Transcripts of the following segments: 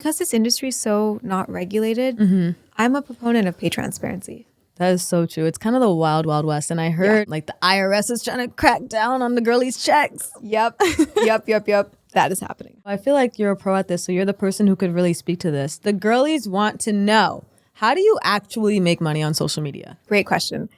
because this industry is so not regulated, I'm a proponent of pay transparency. That is so true. It's kind of the wild, wild west. And I heard like the IRS is trying to crack down on the girlies' checks. Yep. Yep. That is happening. I feel like you're a pro at this, so you're the person who could really speak to this. The girlies want to know, how do you actually make money on social media? Great question.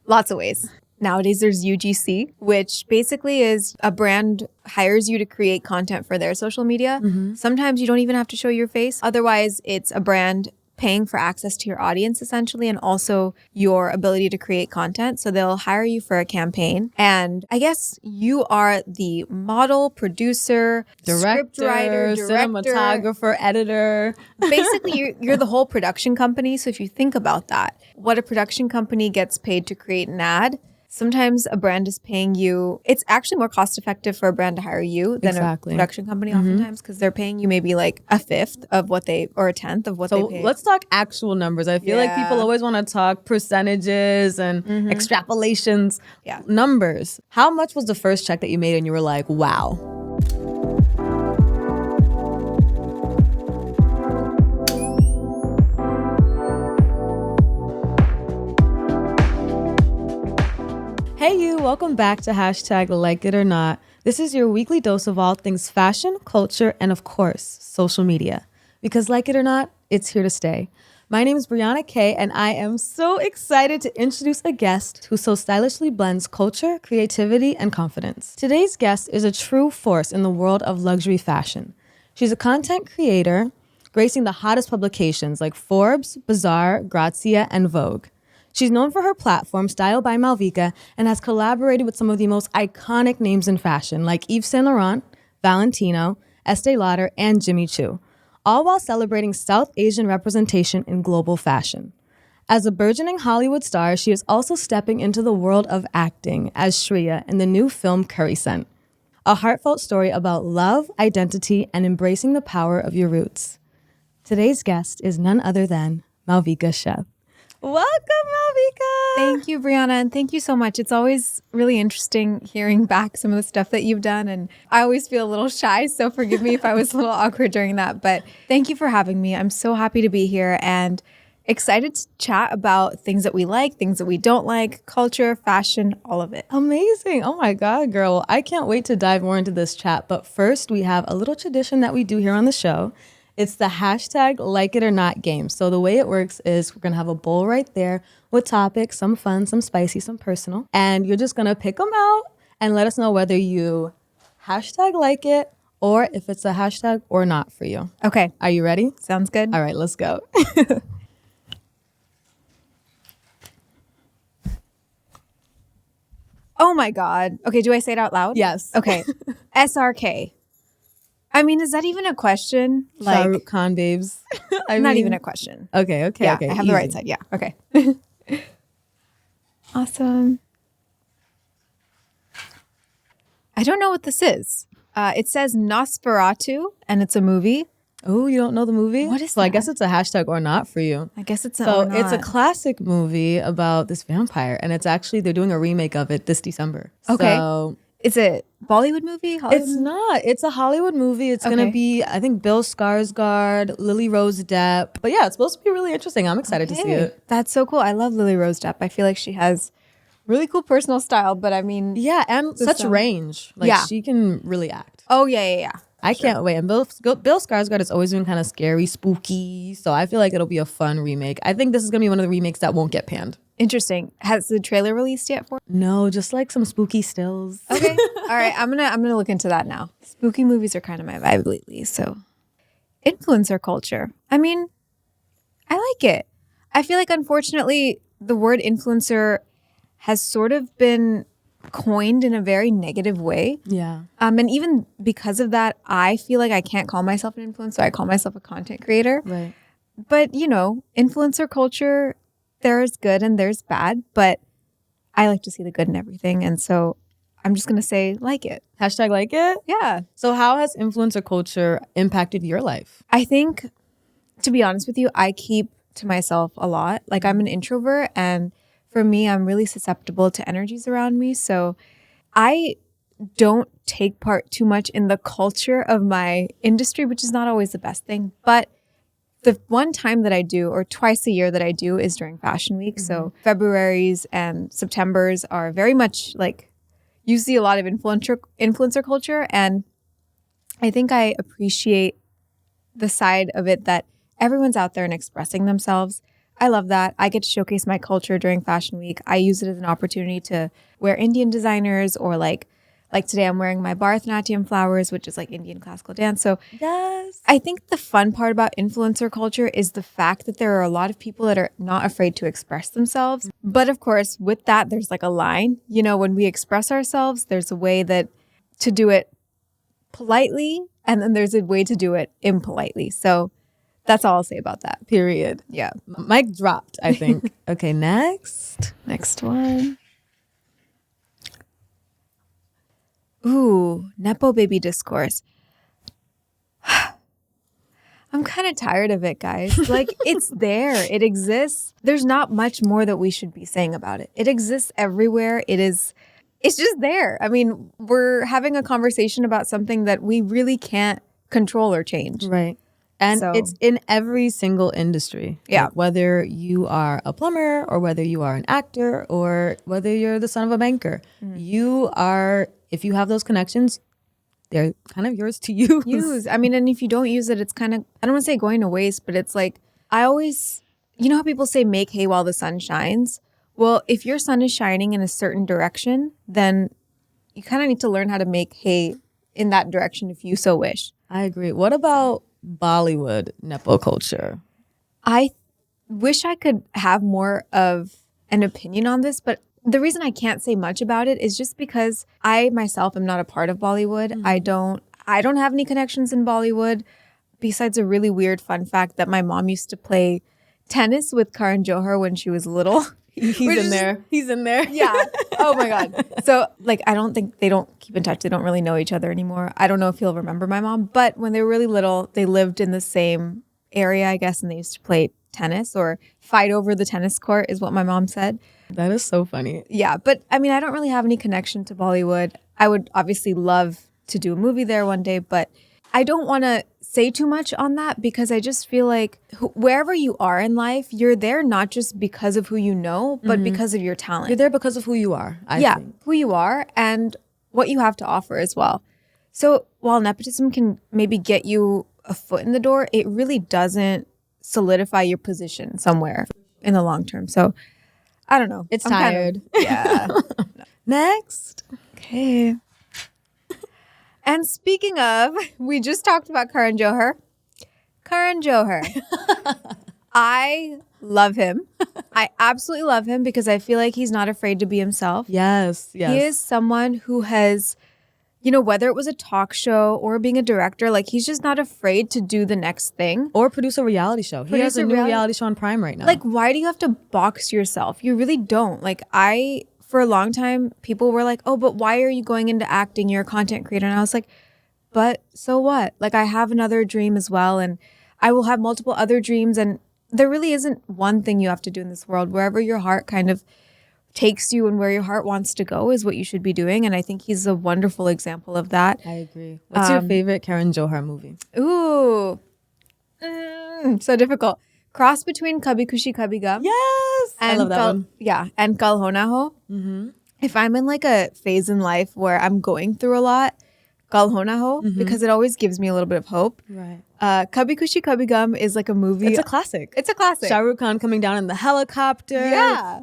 Lots of ways. Nowadays, there's UGC, which basically is a brand hires you to create content for their social media. Sometimes you don't even have to show your face. Otherwise, it's a brand paying for access to your audience, essentially, and also your ability to create content. So they'll hire you for a campaign. And I guess you are the model, producer, scriptwriter, director, cinematographer, editor. Basically, you're the whole production company. So if you think about that, what a production company gets paid to create an ad, sometimes a brand is paying you. It's actually more cost effective for a brand to hire you than a production company oftentimes, because they're paying you maybe like a fifth of what they, or a tenth of what they pay. So let's talk actual numbers. I feel like people always want to talk percentages and extrapolations. Yeah. Numbers. How much was the first check that you made and you were like, wow? Hey you, welcome back to #LikeItOrNot. This is your weekly dose of all things fashion, culture, and of course, social media. Because like it or not, it's here to stay. My name is Brianna Kay, and I am so excited to introduce a guest who so stylishly blends culture, creativity, and confidence. Today's guest is a true force in the world of luxury fashion. She's a content creator, gracing the hottest publications like Forbes, Bazaar, Grazia, and Vogue. She's known for her platform, Style by Malvika, and has collaborated with some of the most iconic names in fashion, like Yves Saint Laurent, Valentino, Estee Lauder, and Jimmy Choo, all while celebrating South Asian representation in global fashion. As a burgeoning Hollywood star, she is also stepping into the world of acting as Shreya in the new film Curry Scent, a heartfelt story about love, identity, and embracing the power of your roots. Today's guest is none other than Malvika Sheth. Welcome, Malvika. Thank you, Brianna, and thank you so much. It's always really interesting hearing back some of the stuff that you've done, and I always feel a little shy, so forgive me if I was a little awkward during that, but thank you for having me. I'm so happy to be here and excited to chat about things that we like, things that we don't like, culture, fashion, all of it. Amazing. Oh my God, girl. Well, I can't wait to dive more into this chat, but first we have a little tradition that we do here on the show. It's the #LikeItOrNot game. So the way it works is we're going to have a bowl right there with topics, some fun, some spicy, some personal. And you're just going to pick them out and let us know whether you #like it or if it's a hashtag or not for you. Okay. Are you ready? Sounds good. All right, let's go. Oh my God. Okay, do I say it out loud? Yes. Okay. SRK. I mean, is that even a question? Shah Rukh Khan, babes. Not even a question. Okay. Yeah, okay. I have the right side. Yeah. Okay. Awesome. I don't know what this is. It says Nosferatu, and it's a movie. Oh, you don't know the movie? What is So that? I guess it's a hashtag or not for you. I guess it's It's a classic movie about this vampire, and it's actually, they're doing a remake of it this December. Okay. So Is it Bollywood movie? Hollywood? it's not. It's a Hollywood movie. It's going to be, I think, Bill Skarsgård, Lily Rose Depp. But yeah, it's supposed to be really interesting. I'm excited to see it. That's so cool. I love Lily Rose Depp. I feel like she has really cool personal style, but I mean... Yeah, and such range. Like, she can really act. Oh, yeah. I can't wait. And Bill Skarsgård has always been kind of scary, spooky. So I feel like it'll be a fun remake. I think this is going to be one of the remakes that won't get panned. Interesting. Has the trailer released yet for it? No, just like some spooky stills. Okay. All right. I'm gonna look into that now. Spooky movies are kind of my vibe lately. So, influencer culture. I mean, I like it. I feel like, unfortunately, the word influencer has sort of been coined in a very negative way. Yeah. And even because of that, I feel like I can't call myself an influencer. I call myself a content creator. Right. But, you know, influencer culture, there's good and there's bad, but I like to see the good in everything. And so I'm just going to say, like it. #like it? Yeah. So how has influencer culture impacted your life? I think, to be honest with you, I keep to myself a lot. Like, I'm an introvert, and for me, I'm really susceptible to energies around me. So I don't take part too much in the culture of my industry, which is not always the best thing. But The one time that I do, or twice a year that I do, is during Fashion Week. So February's and September's are very much like, you see a lot of influencer culture. And I think I appreciate the side of it that everyone's out there and expressing themselves. I love that. I get to showcase my culture during Fashion Week. I use it as an opportunity to wear Indian designers, or like today I'm wearing my Bharatanatyam flowers, which is like Indian classical dance. So Yes. I think the fun part about influencer culture is the fact that there are a lot of people that are not afraid to express themselves. But of course, with that, there's like a line. You know, when we express ourselves, there's a way that to do it politely, and then there's a way to do it impolitely. So that's all I'll say about that. Period. Yeah. Mic dropped, I think. Okay, next. Next one. Ooh, Nepo baby discourse. I'm kind of tired of it, guys. Like, it's there. It exists. There's not much more that we should be saying about it. It exists everywhere. It's just there. I mean, we're having a conversation about something that we really can't control or change. Right. And So- it's in every single industry. Yeah. Like, whether you are a plumber, or whether you are an actor, or whether you're the son of a banker. You are, if you have those connections, they're kind of yours to use. I mean, and if you don't use it, it's kind of, I don't want to say going to waste, but it's like, I always, you know how people say make hay while the sun shines? Well, if your sun is shining in a certain direction, then you kind of need to learn how to make hay in that direction if you so wish. I agree. What about Bollywood Nepo culture? I wish I could have more of an opinion on this, but the reason I can't say much about it is just because I myself am not a part of Bollywood. I don't have any connections in Bollywood, besides a really weird fun fact that my mom used to play tennis with Karan Johar when she was little. He's in there. He's in there. Yeah. Oh my God. So like, I don't think they don't keep in touch. They don't really know each other anymore. I don't know if he'll remember my mom, but when they were really little, they lived in the same area, I guess, and they used to play tennis or fight over the tennis court is what my mom said. That is so funny. Yeah. But I mean, I don't really have any connection to Bollywood. I would obviously love to do a movie there one day, but I don't want to say too much on that because I just feel like wherever you are in life, you're there not just because of who you know, but because of your talent. You're there because of who you are, I think. Who you are and what you have to offer as well. So while nepotism can maybe get you a foot in the door, it really doesn't solidify your position somewhere in the long term. So I don't know. It's tired. Yeah. Next. Okay. And speaking of, we just talked about Karan Johar. Karan Johar. I love him. I absolutely love him because I feel like he's not afraid to be himself. Yes. He is someone who has, you know, whether it was a talk show or being a director, like he's just not afraid to do the next thing. Or produce a reality show. He has Produce a a new reality- reality show on Prime right now. Like, why do you have to box yourself? You really don't. Like, for a long time, people were like, oh, but why are you going into acting? You're a content creator. And I was like, but so what? Like, I have another dream as well. And I will have multiple other dreams. And there really isn't one thing you have to do in this world. Wherever your heart kind of takes you and where your heart wants to go is what you should be doing. And I think he's a wonderful example of that. I agree. What's your favorite Karan Johar movie? Ooh. So difficult. Cross between Kabhi Khushi Kabhi Gum. Yes. I love that one. Yeah, and Kal Ho Na Ho. If I'm in like a phase in life where I'm going through a lot, Kal Ho Na Ho, because it always gives me a little bit of hope. Right. Kabhi Khushi Kabhi Gum is like a movie. It's a classic. It's a classic. Shah Rukh Khan coming down in the helicopter. Yeah.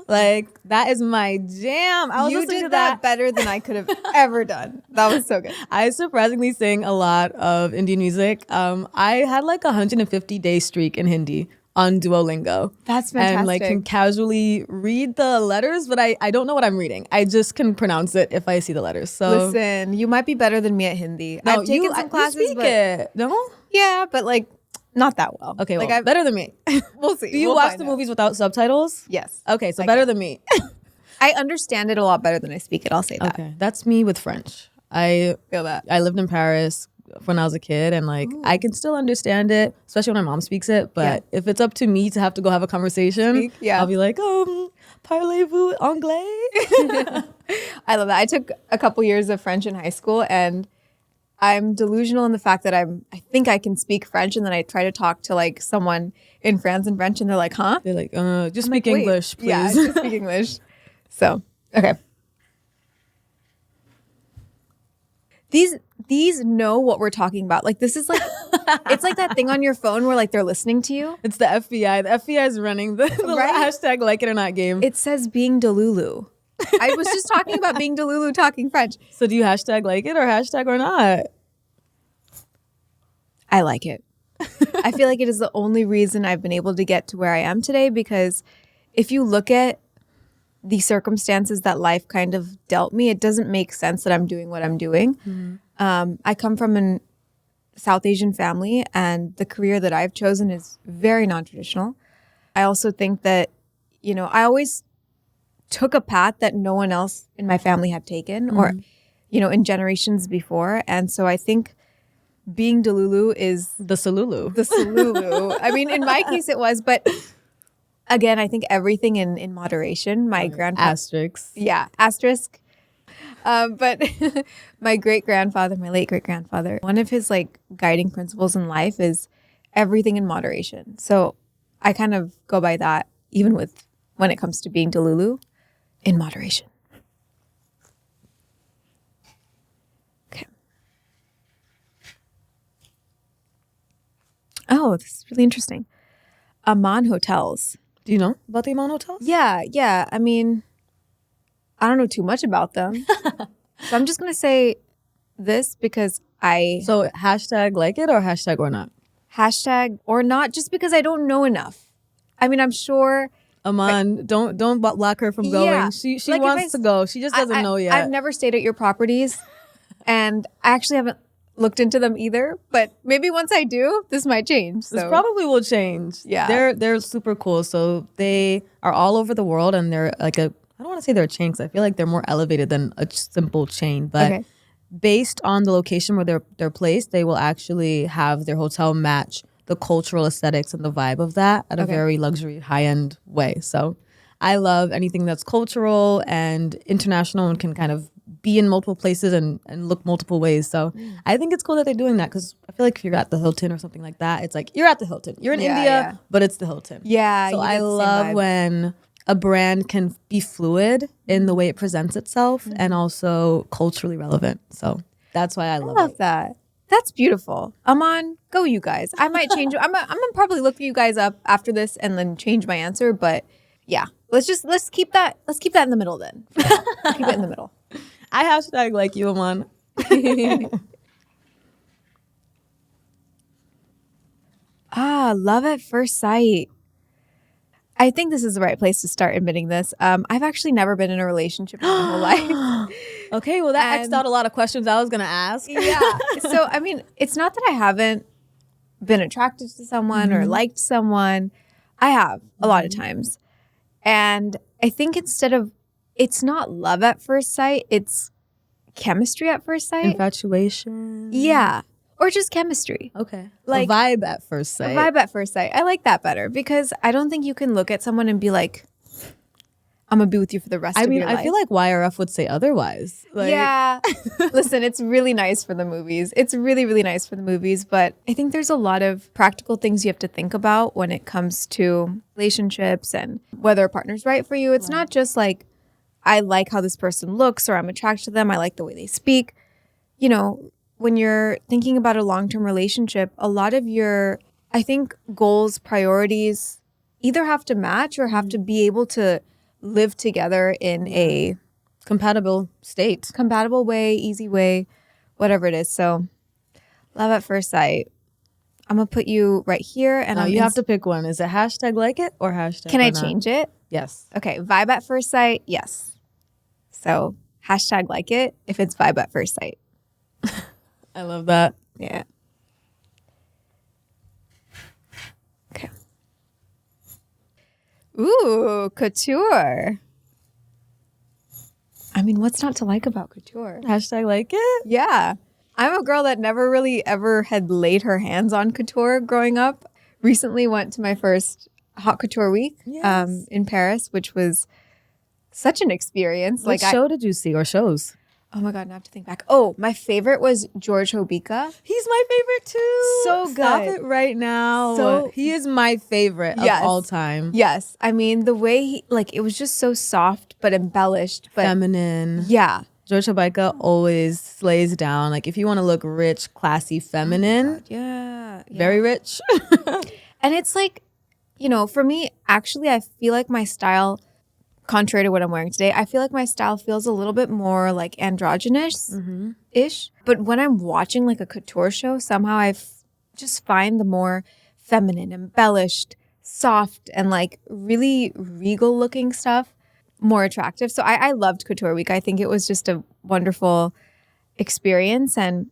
Like, that is my jam. I was You listening did to that better than I could have ever done. That was so good. I surprisingly sing a lot of Indian music. I had like a 150-day streak in Hindi on Duolingo. That's fantastic. And like can casually read the letters, but I don't know what I'm reading. I just can pronounce it if I see the letters. So Listen, you might be better than me at Hindi. no, I've taken some classes, you speak but it. No? yeah, but like not that well. Okay, like well, better than me. we'll see. Do you We'll watch find the out. movies without subtitles? Yes. Okay, so I better can. than me. I understand it a lot better than I speak it. I'll say that. Okay, that's me with French. I Feel that. I lived in Paris when I was a kid, and like I can still understand it, especially when my mom speaks it. But if it's up to me to have to go have a conversation, I'll be like, parlez-vous anglais? I love that. I took a couple years of French in high school, and I'm delusional in the fact that I think I can speak French, and then I try to talk to like someone in France in French, and they're like, huh? They're like, just I'm speak like, "Wait." English, please. Yeah, just speak English. So, okay. These know what we're talking about. Like, this is like, it's like that thing on your phone where like they're listening to you. It's the FBI. The FBI is running the Right? hashtag like it or not game. It says being Delulu. I was just talking about being Delulu talking French. So do you hashtag like it or hashtag or not? I like it. I feel like it is the only reason I've been able to get to where I am today, because if you look at the circumstances that life kind of dealt me, it doesn't make sense that I'm doing what I'm doing. I come from a South Asian family, and the career that I've chosen is very non-traditional. I also think that, I always took a path that no one else in my family had taken or, in generations before. And so I think being Delulu is The Salulu. the Salulu. I mean, in my case it was, but again, I think everything in moderation. My grandfather, Asterisks. yeah, asterisk. But my great-grandfather, my late great-grandfather, one of his like guiding principles in life is everything in moderation. So I kind of go by that even when it comes to being Delulu, in moderation. Okay. Oh, this is really interesting. Aman Hotels. Do you know about the Amman hotels? Yeah. I mean, I don't know too much about them. So I'm just going to say this because So hashtag like it or hashtag or not? hashtag or not, just because I don't know enough. I mean, I'm sure. Aman, don't block her from going. Yeah. She Like, if wants to go. She just doesn't know yet. I've never stayed at your properties, and I actually haven't looked into them either. But maybe once I do, this might change. So This probably will change. Yeah. They're super cool. So they are all over the world, and they're like I don't want to say they're a chain because I feel like they're more elevated than a simple chain. But Okay. based on the location where they're placed, they will actually have their hotel match the cultural aesthetics and the vibe of that at a Okay. very luxury, high-end way. So I love anything that's cultural and international and can kind of be in multiple places and look multiple ways. So I think it's cool that they're doing that, because I feel like if you're at the Hilton or something like that, it's like you're at the Hilton. You're in Yeah, India, yeah. but it's the Hilton. Yeah. So you I get the same love vibe. when a brand can be fluid in the way it presents itself and also culturally relevant. So that's why I I love love it. that. That's beautiful. Aman, go you guys. I might change. I'm gonna probably look you guys up after this and then change my answer. But yeah, let's keep that in the middle then. Keep it in the middle. I hashtag like you, Aman. Love at first sight. I think this is the right place to start admitting this. I've actually never been in a relationship in my whole life. Okay, well that X'd And- out a lot of questions I was gonna ask. Yeah. So, I mean, it's not that I haven't been attracted to someone or liked someone. I have a lot of times. And I think it's not love at first sight, it's chemistry at first sight. Infatuation. Yeah. Or just chemistry. Okay. Like- a vibe at first sight. A vibe at first sight. I like that better, because I don't think you can look at someone and be like, I'm going to be with you for the rest I of mean, your life. I feel like YRF would say otherwise. Like, Yeah. Listen, it's really nice for the movies. It's really, really nice for the movies. But I think there's a lot of practical things you have to think about when it comes to relationships and whether a partner's right for you. It's not just like, I like how this person looks or I'm attracted to them. I like the way they speak. When you're thinking about a long-term relationship, a lot of your, I think, goals, priorities either have to match or have to be able to live together in a compatible state. compatible way, easy way, whatever it is. So, love at first sight. I'm gonna put you right here, and Now you have to pick one. Is it hashtag like it or hashtag Can or I not? change it? Yes. Okay, vibe at first sight. Yes. So hashtag like it if it's vibe at first sight. I love that. Yeah. Okay. Ooh, couture. I mean, what's not to like about couture? Hashtag like it. Yeah. I'm a girl that never really ever had laid her hands on couture growing up. Recently went to my first Haute Couture week Yes. in Paris, which was such an experience. What show did you see or shows? Oh my God, now I have to think back. Oh, my favorite was George Hobika. He's my favorite too. So good. Stop it right now. So he is my favorite of all time. Yes. I mean, the way he, like, it was just so soft, but embellished. But feminine. Yeah. George Hobika always slays down. Like, if you want to look rich, classy, feminine. Yeah. Very rich. And it's like, you know, for me, actually, I feel like my style, contrary to what I'm wearing today, I feel like my style feels a little bit more like androgynous-ish. But when I'm watching like a couture show, somehow just find the more feminine, embellished, soft, and like really regal looking stuff more attractive. So I loved Couture Week. I think it was just a wonderful experience and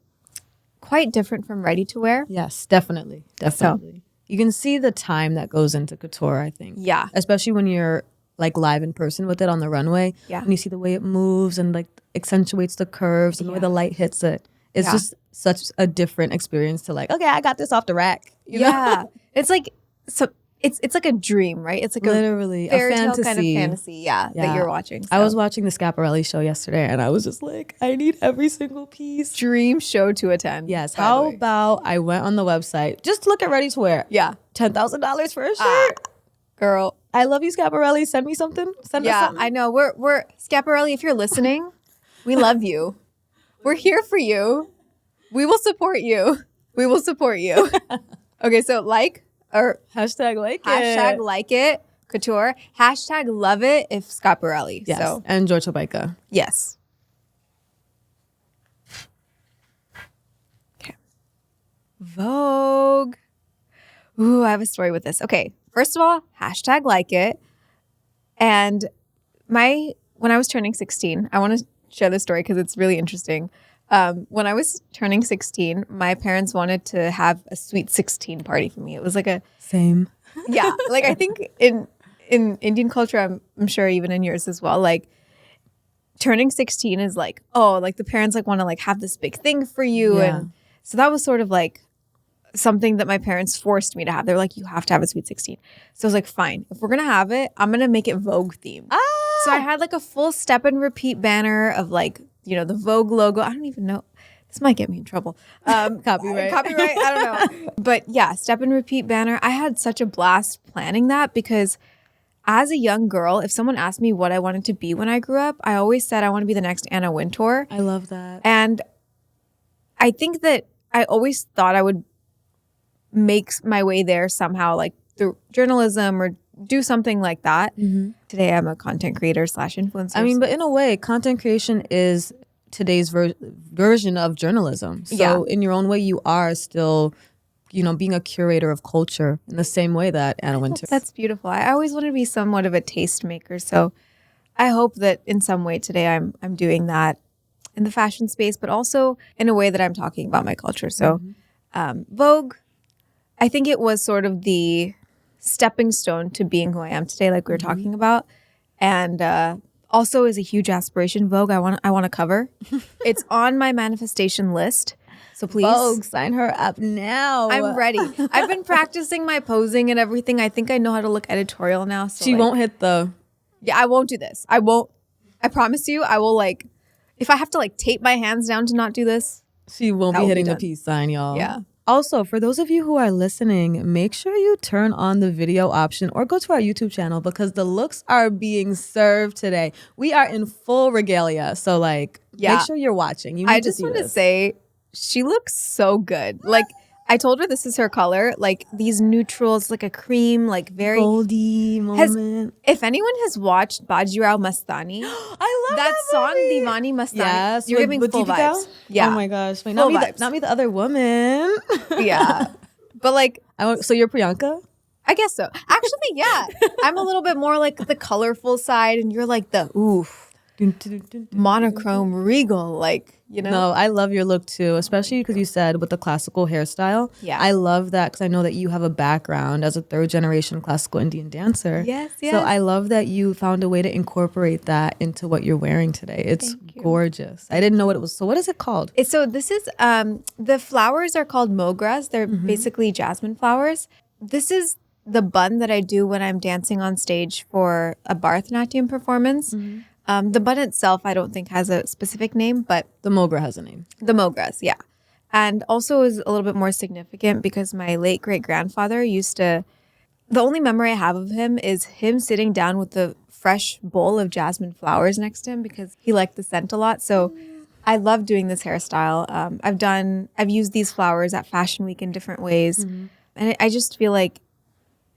quite different from ready to wear. Yes, definitely. Definitely. You can see the time that goes into couture, I think. Yeah. Especially when you're like live in person with it on the runway. Yeah. And you see the way it moves and like accentuates the curves and the way the light hits it. It's just such a different experience to like, okay, I got this off the rack. You know? It's like, so it's like a dream, right? It's like literally a fairy tale fantasy. kind of fantasy, that you're watching. So. I was watching the Schiaparelli show yesterday and I was just like, I need every single piece. Dream show to attend. Yes. How about I went on the website just to look at ready to wear? Yeah. $10,000 for a shirt. Girl. I love you, Schiaparelli. Send me something. Send us something. I know. We're Schiaparelli, if you're listening, we love you. We're here for you. We will support you. We will support you. Okay, so hashtag like it couture. Hashtag love it if Schiaparelli. Yes. So. And George Hobika. Yes. Okay. Vogue. Ooh, I have a story with this. Okay. First of all, hashtag like it. And when I was turning 16, I want to share this story because it's really interesting. When I was turning 16, my parents wanted to have a sweet 16 party for me. It was like same. Yeah. Like I think in Indian culture, I'm sure even in yours as well, like turning 16 is like, oh, like the parents like want to like have this big thing for you. Yeah. And so that was sort of like something that my parents forced me to have. They're like, you have to have a sweet 16. So I was like, fine, if we're going to have it, I'm going to make it Vogue themed. So I had like a full step and repeat banner of like, you know, the Vogue logo. I don't even know. This might get me in trouble. Copyright. I don't know. But yeah, step and repeat banner. I had such a blast planning that because as a young girl, if someone asked me what I wanted to be when I grew up, I always said I want to be the next Anna Wintour. I love that. And I think that I always thought I would make my way there somehow, like through journalism or do something like that. Mm-hmm. Today, I'm a content creator / influencer. I mean, but in a way, content creation is today's version of journalism. So in your own way, you are still, you know, being a curator of culture in the same way that Anna Wintour. That's beautiful. I always wanted to be somewhat of a tastemaker. So I hope that in some way today I'm doing that in the fashion space, but also in a way that I'm talking about my culture. So Vogue, I think it was sort of the stepping stone to being who I am today, like we were talking about. And also is a huge aspiration. Vogue, I want to cover. It's on my manifestation list. So please. Vogue, sign her up now. I'm ready. I've been practicing my posing and everything. I think I know how to look editorial now. So she won't hit the... Yeah, I won't do this. I won't. I promise you, I will like... If I have to like tape my hands down to not do this... She won't be hitting the peace sign, y'all. Yeah. Also, for those of you who are listening, make sure you turn on the video option or go to our YouTube channel because the looks are being served today. We are in full regalia. So like, make sure you're watching. I just want to say, she looks so good. Like, I told her this is her color. Like, these neutrals, like a cream, like very... Goldy moment. If anyone has watched Bajirao Mastani... I love that song, movie. Divani Mastani. Yes. You're giving full vibes. Yeah. Oh my gosh. Wait, not me the other woman. Yeah. But like... So you're Priyanka? I guess so. Actually, yeah. I'm a little bit more like the colorful side and you're like the monochrome regal, like, you know? No, I love your look too, especially because you said with the classical hairstyle. Yeah. I love that because I know that you have a background as a third generation classical Indian dancer. Yes. So I love that you found a way to incorporate that into what you're wearing today. It's gorgeous. I didn't know what it was. So what is it called? So this is, the flowers are called mogras. They're basically jasmine flowers. This is the bun that I do when I'm dancing on stage for a Bharatanatyam performance. The bun itself, I don't think has a specific name, but The Mogra has a name. the Mogras, yeah. And also is a little bit more significant because my late great-grandfather the only memory I have of him is him sitting down with the fresh bowl of jasmine flowers next to him because he liked the scent a lot. So I love doing this hairstyle. I've used these flowers at Fashion Week in different ways. And I just feel like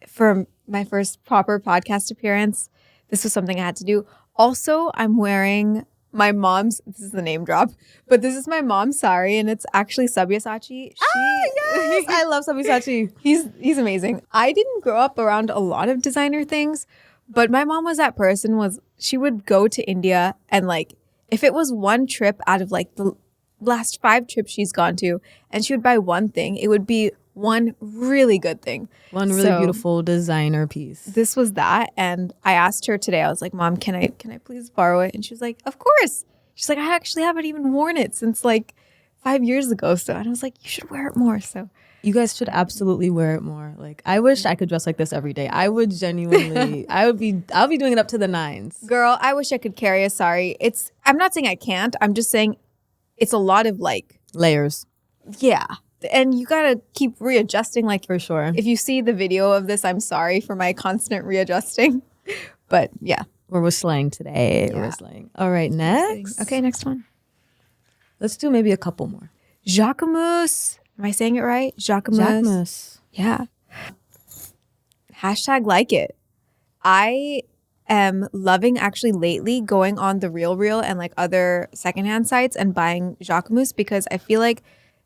for my first proper podcast appearance, this was something I had to do. Also, I'm wearing my mom's, this is the name drop, but this is my mom's sari and it's actually Sabyasachi. Yes, I love Sabyasachi. He's amazing. I didn't grow up around a lot of designer things, but my mom was that person she would go to India and like, if it was one trip out of like the last 5 trips she's gone to and she would buy one thing, it would be one really good thing. One really beautiful designer piece. This was that. And I asked her today, I was like, Mom, can I please borrow it? And she was like, of course. She's like, I actually haven't even worn it since like 5 years ago. So, and I was like, you should wear it more. So you guys should absolutely wear it more. Like, I wish I could dress like this every day. I would genuinely, I'll be doing it up to the 9s. Girl, I wish I could carry a sari. I'm not saying I can't. I'm just saying it's a lot of like layers. Yeah. And you got to keep readjusting. Like, for sure. If you see the video of this, I'm sorry for my constant readjusting. But yeah. We're slang today. Yeah. We're slang. All right, next. Okay, next one. Let's do maybe a couple more. Jacquemus. Am I saying it right? Jacquemus. Yeah. Hashtag like it. I am loving actually lately going on the RealReal and like other secondhand sites and buying Jacquemus because I feel like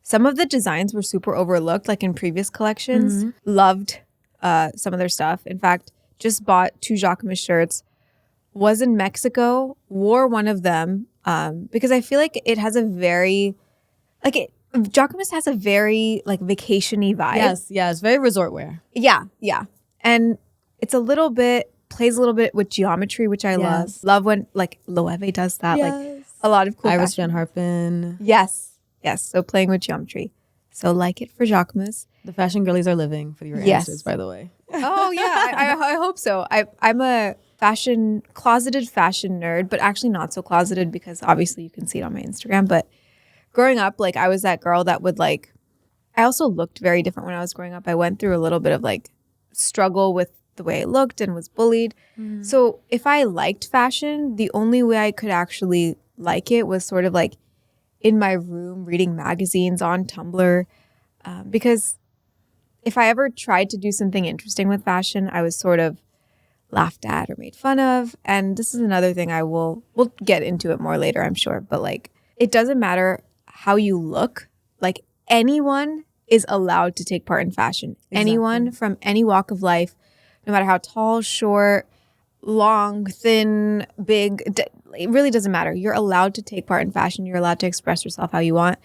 some of the designs were super overlooked, like in previous collections. Loved some of their stuff. In fact, just bought 2 Jacquemus shirts. Was in Mexico, wore one of them because I feel like it has a very, Jacquemus has a very like vacation-y vibe. Yes, it's very resort wear. Yeah. And it's plays a little bit with geometry, which I love. Love when like Loewe does that. Yes. Like a lot of cool Iris Van Harpen. Yes. So playing with geometry. So like it for Jacquemus. The fashion girlies are living for your answers, by the way. Oh yeah, I hope so. I'm a closeted fashion nerd, but actually not so closeted because obviously you can see it on my Instagram. But growing up, like I was that girl that would like, I also looked very different when I was growing up. I went through a little bit of like struggle with the way I looked and was bullied. So if I liked fashion, the only way I could actually like it was sort of like in my room reading magazines on Tumblr. Because if I ever tried to do something interesting with fashion, I was sort of laughed at or made fun of. And this is another thing we'll get into it more later, I'm sure. But like, it doesn't matter how you look. Like anyone is allowed to take part in fashion. Exactly. Anyone from any walk of life, no matter how tall, short, long, thin, big, it really doesn't matter. You're allowed to take part in fashion. You're allowed to express yourself how you want.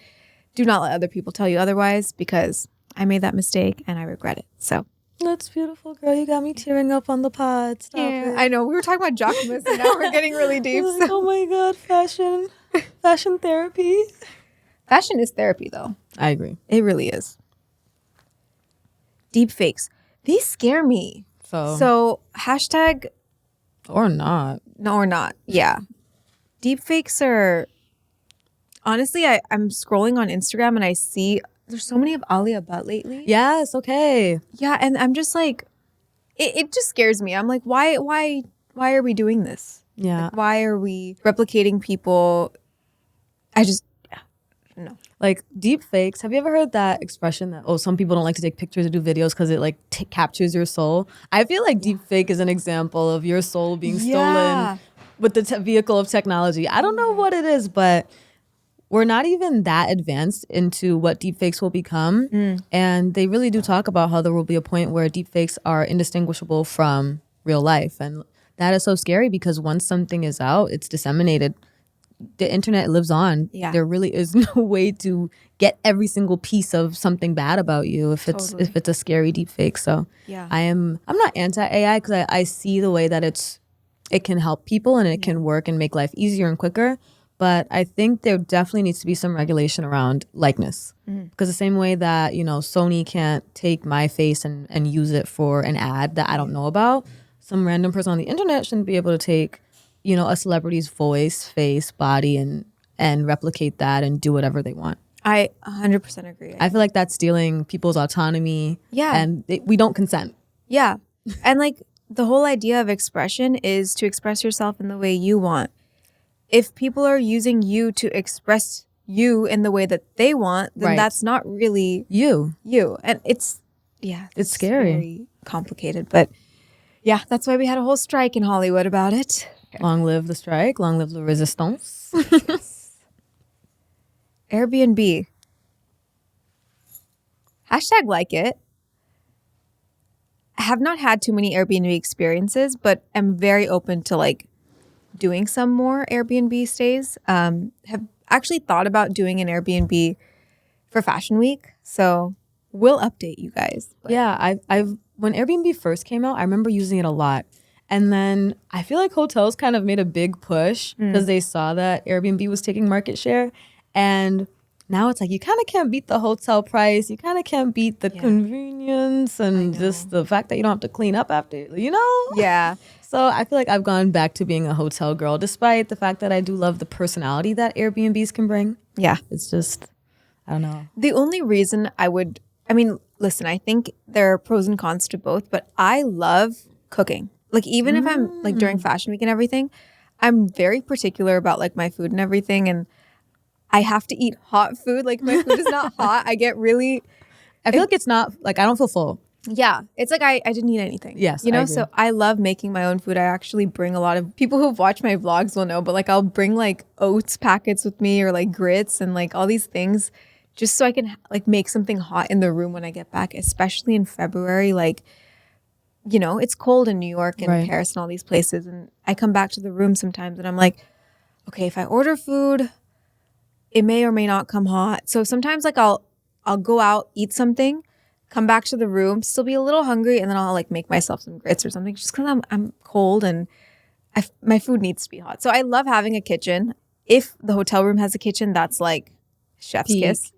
Do not let other people tell you otherwise because I made that mistake and I regret it. So that's beautiful, girl. You got me tearing up on the pod. Stop it. I know. We were talking about Jacquemus and now we're getting really deep. Like, oh my God, fashion therapy. Fashion is therapy though. I agree. It really is. Deep fakes. These scare me. So hashtag or not. No, or not. Yeah. Deep fakes are honestly, I'm scrolling on Instagram and I see there's so many of Alia Bhatt lately. Yes, okay. Yeah, and I'm just like, it just scares me. I'm like, why are we doing this? Yeah. Like, why are we replicating people? No. Like deep fakes. Have you ever heard that expression that, some people don't like to take pictures or do videos because it like captures your soul? I feel like deep fake is an example of your soul being stolen with the vehicle of technology. I don't know what it is, but we're not even that advanced into what deepfakes will become. And they really do talk about how there will be a point where deepfakes are indistinguishable from real life. And that is so scary because once something is out, it's disseminated. The internet lives on. Yeah. There really is no way to get every single piece of something bad about you if it's a scary deepfake. So I'm not anti-AI because I see the way that it can help people and it can work and make life easier and quicker. But I think there definitely needs to be some regulation around likeness. Because the same way that, Sony can't take my face and use it for an ad that I don't know about, some random person on the internet shouldn't be able to take a celebrity's voice, face, body, and replicate that and do whatever they want. I 100% agree. I feel like that's stealing people's autonomy. Yeah. And we don't consent. Yeah. And like the whole idea of expression is to express yourself in the way you want. If people are using you to express you in the way that they want, then that's not really you. And it's scary. Very complicated. But yeah, that's why we had a whole strike in Hollywood about it. Long live the strike. Long live the resistance. Yes. Airbnb. Hashtag like it. I have not had too many Airbnb experiences, but am very open to like doing some more Airbnb stays. Have actually thought about doing an Airbnb for Fashion Week. So we'll update you guys. But. Yeah, I've when Airbnb first came out, I remember using it a lot. And then I feel like hotels kind of made a big push because they saw that Airbnb was taking market share. And now it's like you kind of can't beat the hotel price. You kind of can't beat the convenience and just the fact that you don't have to clean up after, Yeah. So I feel like I've gone back to being a hotel girl, despite the fact that I do love the personality that Airbnbs can bring. Yeah. It's just, I don't know. The only reason listen, I think there are pros and cons to both, but I love cooking. Like even if I'm like during Fashion Week and everything, I'm very particular about like my food and everything. And I have to eat hot food. Like my food is not hot. I get really... I feel like it's not, like I don't feel full. Yeah. It's like I didn't eat anything. Yes, I agree. So I love making my own food. I actually bring a lot of... People who've watched my vlogs will know, but like I'll bring like oats packets with me or like grits and like all these things just so I can like make something hot in the room when I get back, especially in February. Like, it's cold in New York and Paris and all these places. And I come back to the room sometimes and I'm like, okay, if I order food... it may or may not come hot. So sometimes like I'll go out, eat something, come back to the room, still be a little hungry, and then I'll like make myself some grits or something just because I'm cold and my food needs to be hot. So I love having a kitchen. If the hotel room has a kitchen, that's like chef's kiss.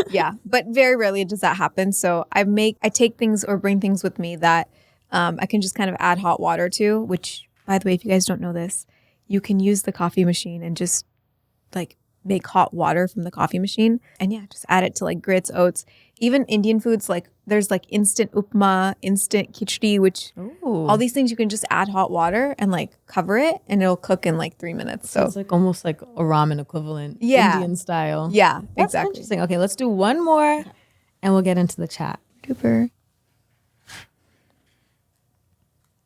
Yeah, but very rarely does that happen. So I take things or bring things with me that I can just kind of add hot water to, which by the way, if you guys don't know this, you can use the coffee machine and just like make hot water from the coffee machine and just add it to like grits, oats, even Indian foods. Like there's like instant upma, instant khichdi, which all these things you can just add hot water and like cover it and it'll cook in like 3 minutes. So it's like almost like a ramen equivalent, Indian style. Yeah, that's exactly. Interesting. Okay, let's do one more and we'll get into the chat. Super.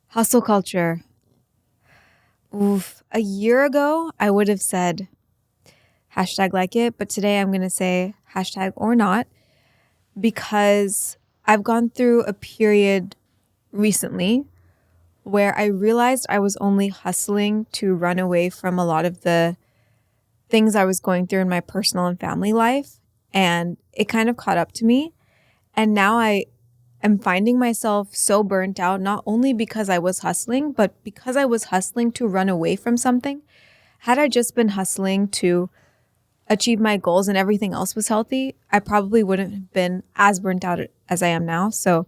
Hustle culture. Oof. A year ago, I would have said hashtag like it, but today I'm going to say hashtag or not because I've gone through a period recently where I realized I was only hustling to run away from a lot of the things I was going through in my personal and family life, and it kind of caught up to me. And now I am finding myself so burnt out, not only because I was hustling, but because I was hustling to run away from something. Had I just been hustling to achieve my goals and everything else was healthy, I probably wouldn't have been as burnt out as I am now. So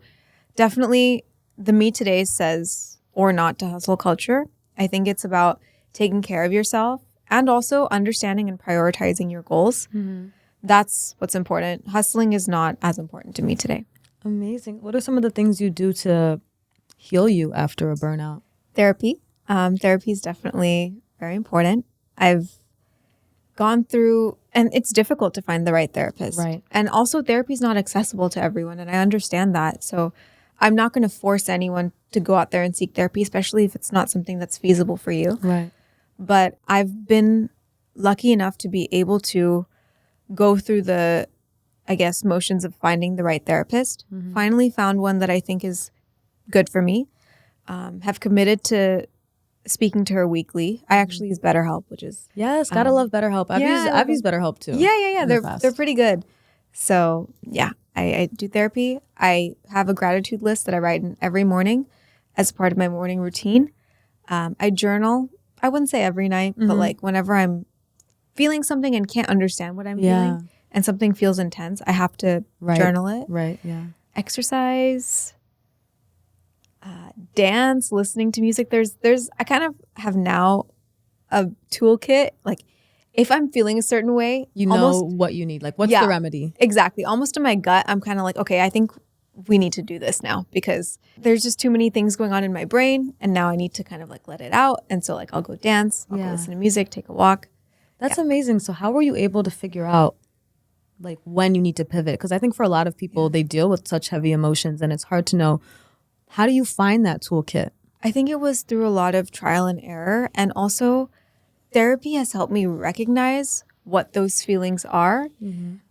definitely the me today says or not to hustle culture. I think it's about taking care of yourself and also understanding and prioritizing your goals. Mm-hmm. That's what's important. Hustling is not as important to me today. Amazing. What are some of the things you do to heal you after a burnout? Therapy. Therapy is definitely very important. I've gone through, and it's difficult to find the right therapist. Right. And also therapy is not accessible to everyone. And I understand that. So I'm not going to force anyone to go out there and seek therapy, especially if it's not something that's feasible for you. Right. But I've been lucky enough to be able to go through the, motions of finding the right therapist. Mm-hmm. Finally found one that I think is good for me. Have committed to speaking to her weekly. I actually use BetterHelp, which is... Yes, gotta love BetterHelp. I've used BetterHelp too. Yeah. They're pretty good. So yeah, I do therapy. I have a gratitude list that I write in every morning as part of my morning routine. I journal. I wouldn't say every night, but like whenever I'm feeling something and can't understand what I'm feeling and something feels intense, I have to journal it. Right, yeah. Exercise, dance, listening to music. I kind of have now a toolkit. Like if I'm feeling a certain way, You know what you need. Like, what's the remedy? Exactly. Almost in my gut, I'm kind of like, okay, I think we need to do this now because there's just too many things going on in my brain. And now I need to kind of like let it out. And so like I'll go dance, I'll go listen to music, take a walk. That's amazing. So how were you able to figure out like when you need to pivot? Because I think for a lot of people, they deal with such heavy emotions and it's hard to know. How do you find that toolkit? I think it was through a lot of trial and error. And also therapy has helped me recognize what those feelings are.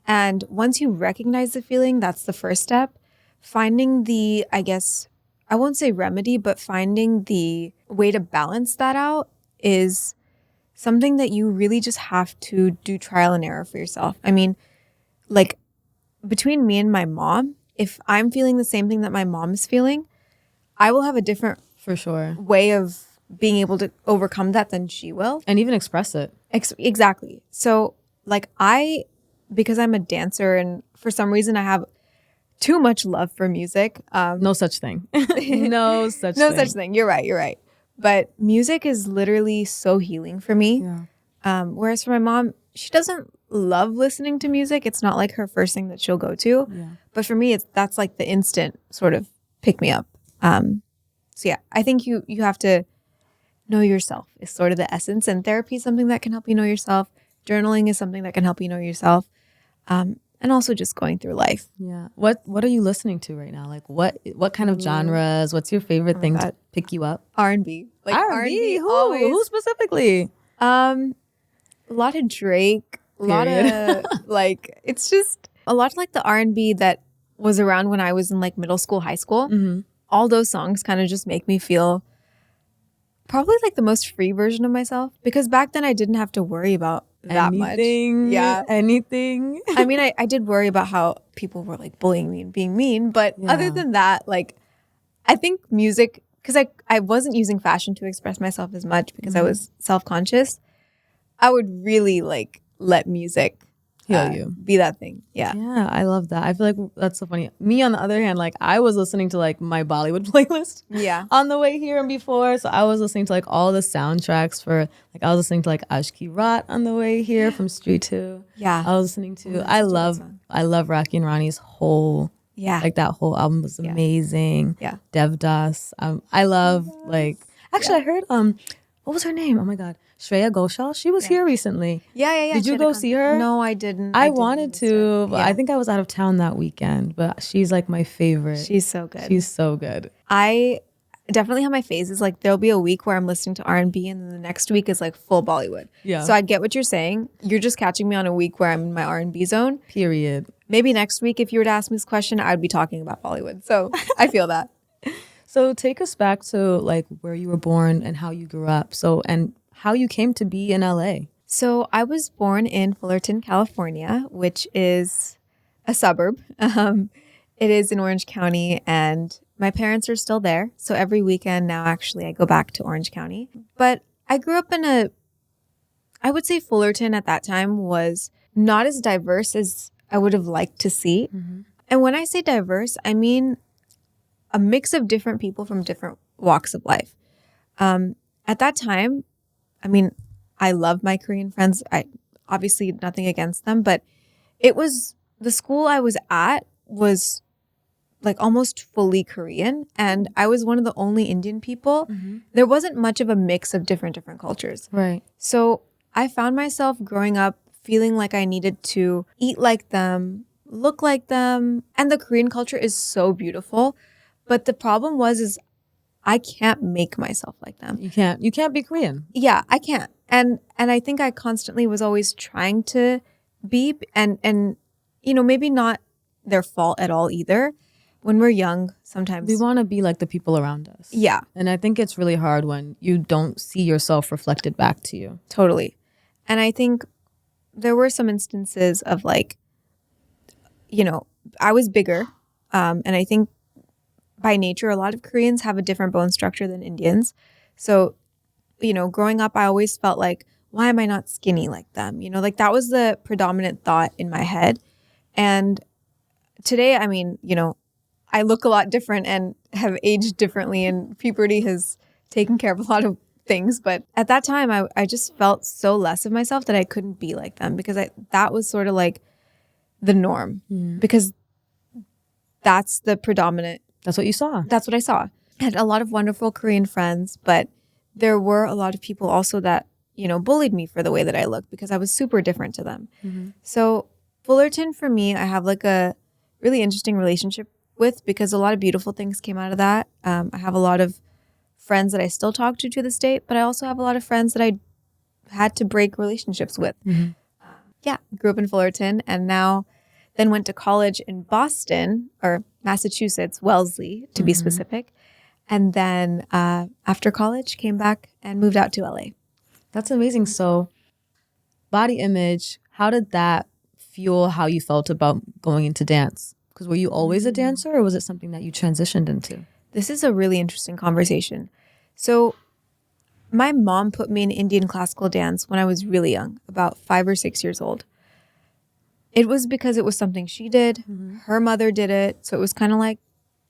And once you recognize the feeling, that's the first step. Finding the, I guess, I won't say remedy, but finding the way to balance that out is something that you really just have to do trial and error for yourself. I mean, like between me and my mom, if I'm feeling the same thing that my mom is feeling, I will have a different For sure. way of being able to overcome that than she will. And even express it. Exactly. So like because I'm a dancer and for some reason I have too much love for music. No such thing. No such thing. You're right. But music is literally so healing for me. Yeah. Whereas for my mom, she doesn't love listening to music. It's not like her first thing that she'll go to. Yeah. But for me, that's like the instant sort of pick me up. So yeah, I think you have to know yourself is sort of the essence. And therapy is something that can help you know yourself. Journaling is something that can help you know yourself. And also just going through life. Yeah. What are you listening to right now? Like what kind of genres? What's your favorite thing to pick you up? R&B. Like R&B? Who specifically? A lot of Drake. A lot of like it's just a lot of like the R&B that was around when I was in like middle school, high school. All those songs kind of just make me feel probably like the most free version of myself because back then I didn't have to worry about that much. Anything. I mean, I did worry about how people were like bullying me and being mean. But other than that, like, I think music, because I wasn't using fashion to express myself as much because I was self-conscious. I would really like let music heal you. Be that thing. Yeah. Yeah, I love that. I feel like that's so funny. Me, on the other hand, like I was listening to like my Bollywood playlist on the way here and before. So I was listening to like all the soundtracks for like I was listening to like Ashki Rat on the way here from Street 2. Yeah. I was listening to I love Rocky and Ronnie's whole like that whole album was amazing. Yeah. Devdas. I love like actually I heard what was her name? Oh my God. Shreya Ghoshal. She was here recently. Yeah. Did you go see her? No, I didn't. I wanted to, but I think I was out of town that weekend. But she's like my favorite. She's so good. She's so good. I definitely have my phases. Like there'll be a week where I'm listening to R&B and then the next week is like full Bollywood. Yeah. So I get what you're saying. You're just catching me on a week where I'm in my R&B zone. Period. Maybe next week, if you were to ask me this question, I'd be talking about Bollywood. So I feel that. So take us back to like where you were born and how you grew up. And how you came to be in LA. So I was born in Fullerton, California, which is a suburb. It is in Orange County and my parents are still there. So every weekend now, actually, I go back to Orange County. But I grew up in I would say Fullerton at that time was not as diverse as I would have liked to see. And when I say diverse, I mean a mix of different people from different walks of life. At that time, I mean, I love my Korean friends. I obviously nothing against them, but it was the school I was at was like almost fully Korean, and I was one of the only Indian people. There wasn't much of a mix of different cultures. Right. So I found myself growing up feeling like I needed to eat like them, look like them, and the Korean culture is so beautiful. But the problem is I can't make myself like them. You can't be Korean. Yeah, I can't. And I think I constantly was always trying to be and you know, maybe not their fault at all either. When we're young, sometimes we want to be like the people around us. Yeah. And I think it's really hard when you don't see yourself reflected back to you. Totally. And I think there were some instances of like, you know, I was bigger. And I think by nature, a lot of Koreans have a different bone structure than Indians. So, you know, growing up, I always felt like, why am I not skinny like them? You know, like that was the predominant thought in my head. And today, I mean, you know, I look a lot different and have aged differently, and puberty has taken care of a lot of things. But at that time, I just felt so less of myself that I couldn't be like them because that was sort of like the norm because that's the predominant. That's what you saw. That's what I saw. I had a lot of wonderful Korean friends, but there were a lot of people also that, bullied me for the way that I looked because I was super different to them. So Fullerton for me, I have like a really interesting relationship with because a lot of beautiful things came out of that. I have a lot of friends that I still talk to this day, but I also have a lot of friends that I had to break relationships with. Grew up in Fullerton and then went to college in Boston or Massachusetts, Wellesley to be specific. And then after college, came back and moved out to LA. That's amazing. So body image, how did that fuel how you felt about going into dance? Because were you always a dancer or was it something that you transitioned into? This is a really interesting conversation. So my mom put me in Indian classical dance when I was really young, about 5 or 6 years old. It was because it was something she did. Her mother did it. So it was kind of like,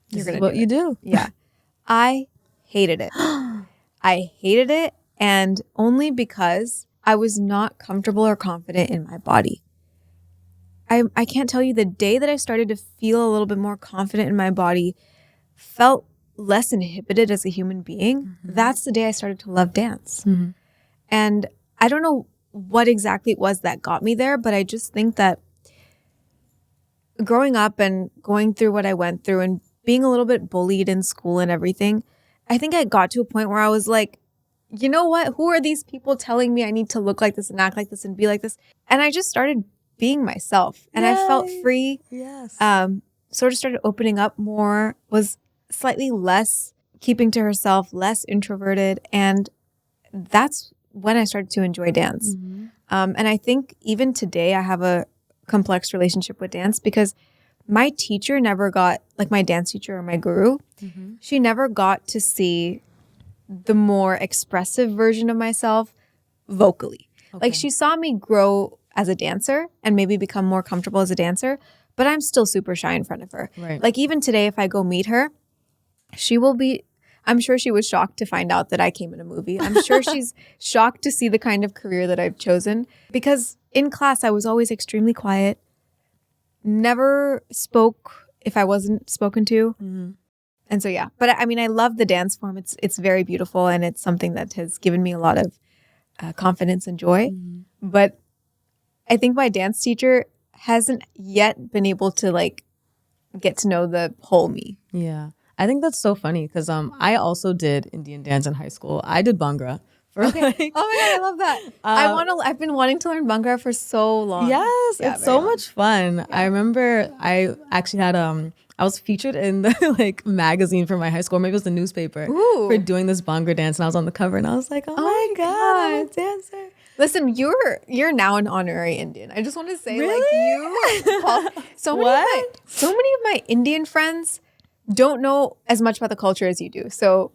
This is what you do. Yeah. I hated it. I hated it. And only because I was not comfortable or confident in my body. I can't tell you the day that I started to feel a little bit more confident in my body, felt less inhibited as a human being. That's the day I started to love dance. And I don't know what exactly it was that got me there, but I just think that growing up and going through what I went through and being a little bit bullied in school and everything, I think I got to a point where I was like, you know what? Who are these people telling me I need to look like this and act like this and be like this? And I just started being myself and I felt free. Yes. Sort of started opening up more, was slightly less keeping to herself, less introverted. And that's when I started to enjoy dance. And I think even today I have a complex relationship with dance because my teacher never got, like my dance teacher or my guru, she never got to see the more expressive version of myself vocally. Like she saw me grow as a dancer and maybe become more comfortable as a dancer, but I'm still super shy in front of her. Like even today, if I go meet her, I'm sure she was shocked to find out that I came in a movie. I'm sure she's shocked to see the kind of career that I've chosen because in class, I was always extremely quiet, never spoke if I wasn't spoken to. And so, yeah, but I mean, I love the dance form. It's very beautiful and it's something that has given me a lot of confidence and joy. But I think my dance teacher hasn't yet been able to like get to know the whole me. Yeah. I think that's so funny because I also did Indian dance in high school. I did Bhangra. Oh my God, I love that. I've been wanting to learn Bhangra for so long. Yes, yeah, it's so much fun. Yeah. I remember I actually had I was featured in the like magazine for my high school, maybe it was the newspaper, for doing this Bhangra dance, and I was on the cover, and I was like, oh my God, I'm a dancer. Listen, you're now an honorary Indian. I just want to say, really? Like you, so many of my Indian friends don't know as much about the culture as you do. So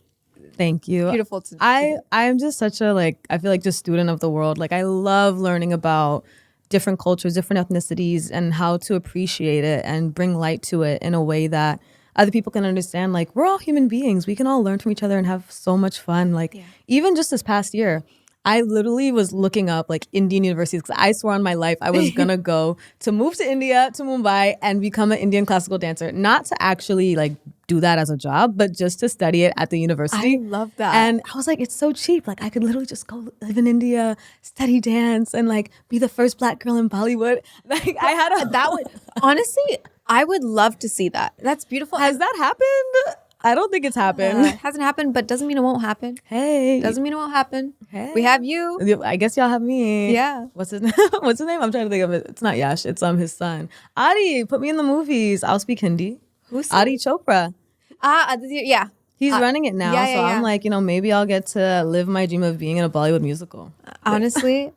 thank you. Beautiful. I'm just such a I feel like just student of the world. Like I love learning about different cultures, different ethnicities, and how to appreciate it and bring light to it in a way that other people can understand. Like we're all human beings. We can all learn from each other and have so much fun. Like even just this past year, I literally was looking up like Indian universities because I swore on my life I was gonna move to India, to Mumbai, and become an Indian classical dancer. Not to actually like do that as a job, but just to study it at the university. I love that. And I was like, it's so cheap. Like I could literally just go live in India, study dance, and like be the first Black girl in Bollywood. Like I had that would honestly, I would love to see that. That's beautiful. Has that happened? I don't think it's happened. It hasn't happened, but doesn't mean it won't happen. Hey. Doesn't mean it won't happen. Hey. We have you. I guess y'all have me. Yeah. What's his name? What's his name? I'm trying to think of it. It's not Yash. It's his son. Adi, put me in the movies. I'll speak Hindi. Who's Adi Chopra. Yeah. He's running it now. Yeah, so I'm like, maybe I'll get to live my dream of being in a Bollywood musical. Honestly,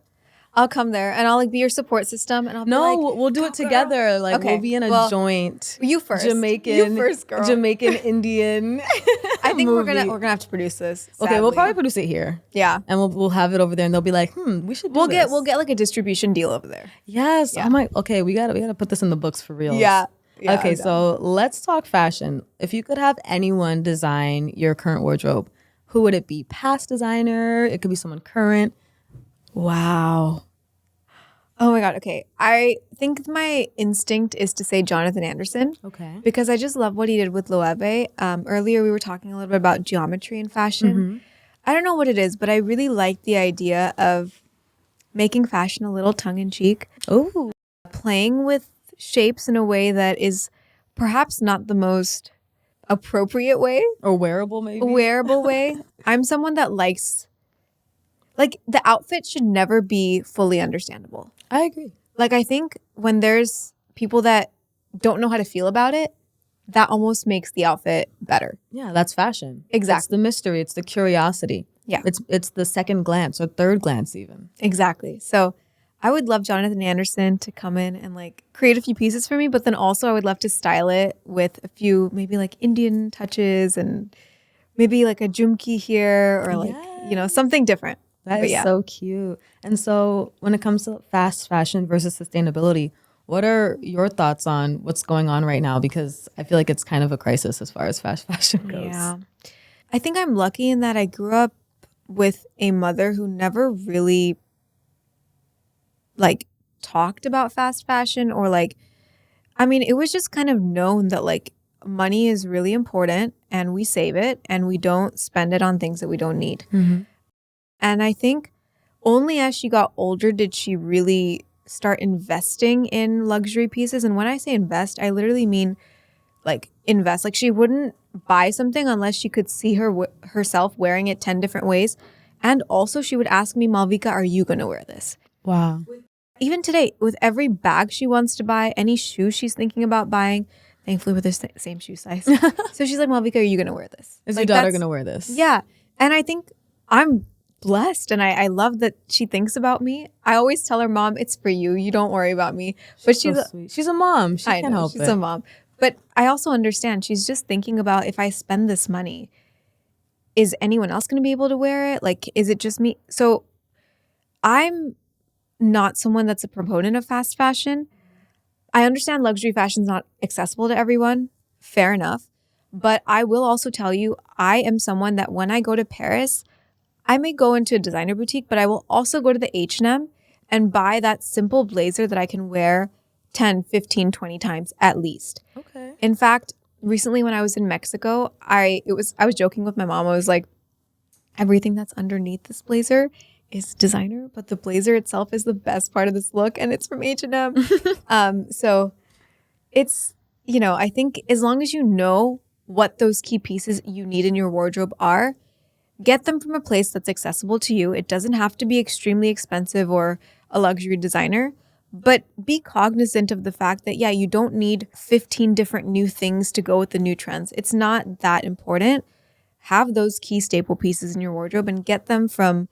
I'll come there and I'll like be your support system and I'll be like, we'll do it together. Like okay. We'll be in a joint. You first. Jamaican. You first, girl. Jamaican Indian. I think we're gonna have to produce this. Sadly. Okay, we'll probably produce it here. Yeah. And we'll have it over there and they'll be like, we should do this. We'll get like a distribution deal over there. Yes. Yeah. I'm like, okay, we gotta put this in the books for real. Yeah. Okay, so let's talk fashion. If you could have anyone design your current wardrobe, Who would it be? Past designer? It could be someone current. Wow. Oh my God. Okay. I think my instinct is to say Jonathan Anderson. Okay. Because I just love what he did with Loewe. Earlier, we were talking a little bit about geometry in fashion. I don't know what it is, but I really like the idea of making fashion a little tongue-in-cheek. Oh. Playing with shapes in a way that is perhaps not the most appropriate way. Or wearable, maybe? Wearable way. I'm someone that likes... Like, the outfit should never be fully understandable. I agree. Like, I think when there's people that don't know how to feel about it, that almost makes the outfit better. Yeah, that's fashion. Exactly. It's the mystery. It's the curiosity. Yeah. It's the second glance or third glance even. Exactly. So I would love Jonathan Anderson to come in and like create a few pieces for me, but then also I would love to style it with a few maybe like Indian touches and maybe like a jhumki here or like, you know, something different. That is so cute. And so when it comes to fast fashion versus sustainability, what are your thoughts on what's going on right now? Because I feel like it's kind of a crisis as far as fast fashion goes. Yeah. I think I'm lucky in that I grew up with a mother who never really like talked about fast fashion or like, I mean, it was just kind of known that like money is really important and we save it and we don't spend it on things that we don't need. And I think only as she got older did she really start investing in luxury pieces. And when I say invest, I literally mean like invest. Like she wouldn't buy something unless she could see herself wearing it 10 different ways. And also she would ask me, Malvika, are you going to wear this? Wow. Even today, with every bag she wants to buy, any shoes she's thinking about buying, thankfully we're the same shoe size. So she's like, Malvika, are you going to wear this? Is like, your daughter going to wear this? Yeah. And I think I'm blessed and I love that she thinks about me. I always tell her, Mom, it's for you. You don't worry about me. But she's so sweet. She's a mom. She can't help it. She's a mom. But I also understand she's just thinking about if I spend this money, is anyone else going to be able to wear it? Like, is it just me? So I'm not someone that's a proponent of fast fashion. I understand luxury fashion is not accessible to everyone. Fair enough. But I will also tell you, I am someone that when I go to Paris, I may go into a designer boutique, but I will also go to the H&M and buy that simple blazer that I can wear 10, 15, 20 times at least. Okay. In fact, recently when I was in Mexico, I was joking with my mom. I was like, everything that's underneath this blazer is designer, but the blazer itself is the best part of this look and it's from H&M. So it's, you know, I think as long as you know what those key pieces you need in your wardrobe are, get them from a place that's accessible to you. It doesn't have to be extremely expensive or a luxury designer, but be cognizant of the fact that, yeah, you don't need 15 different new things to go with the new trends. It's not that important. Have those key staple pieces in your wardrobe and get them from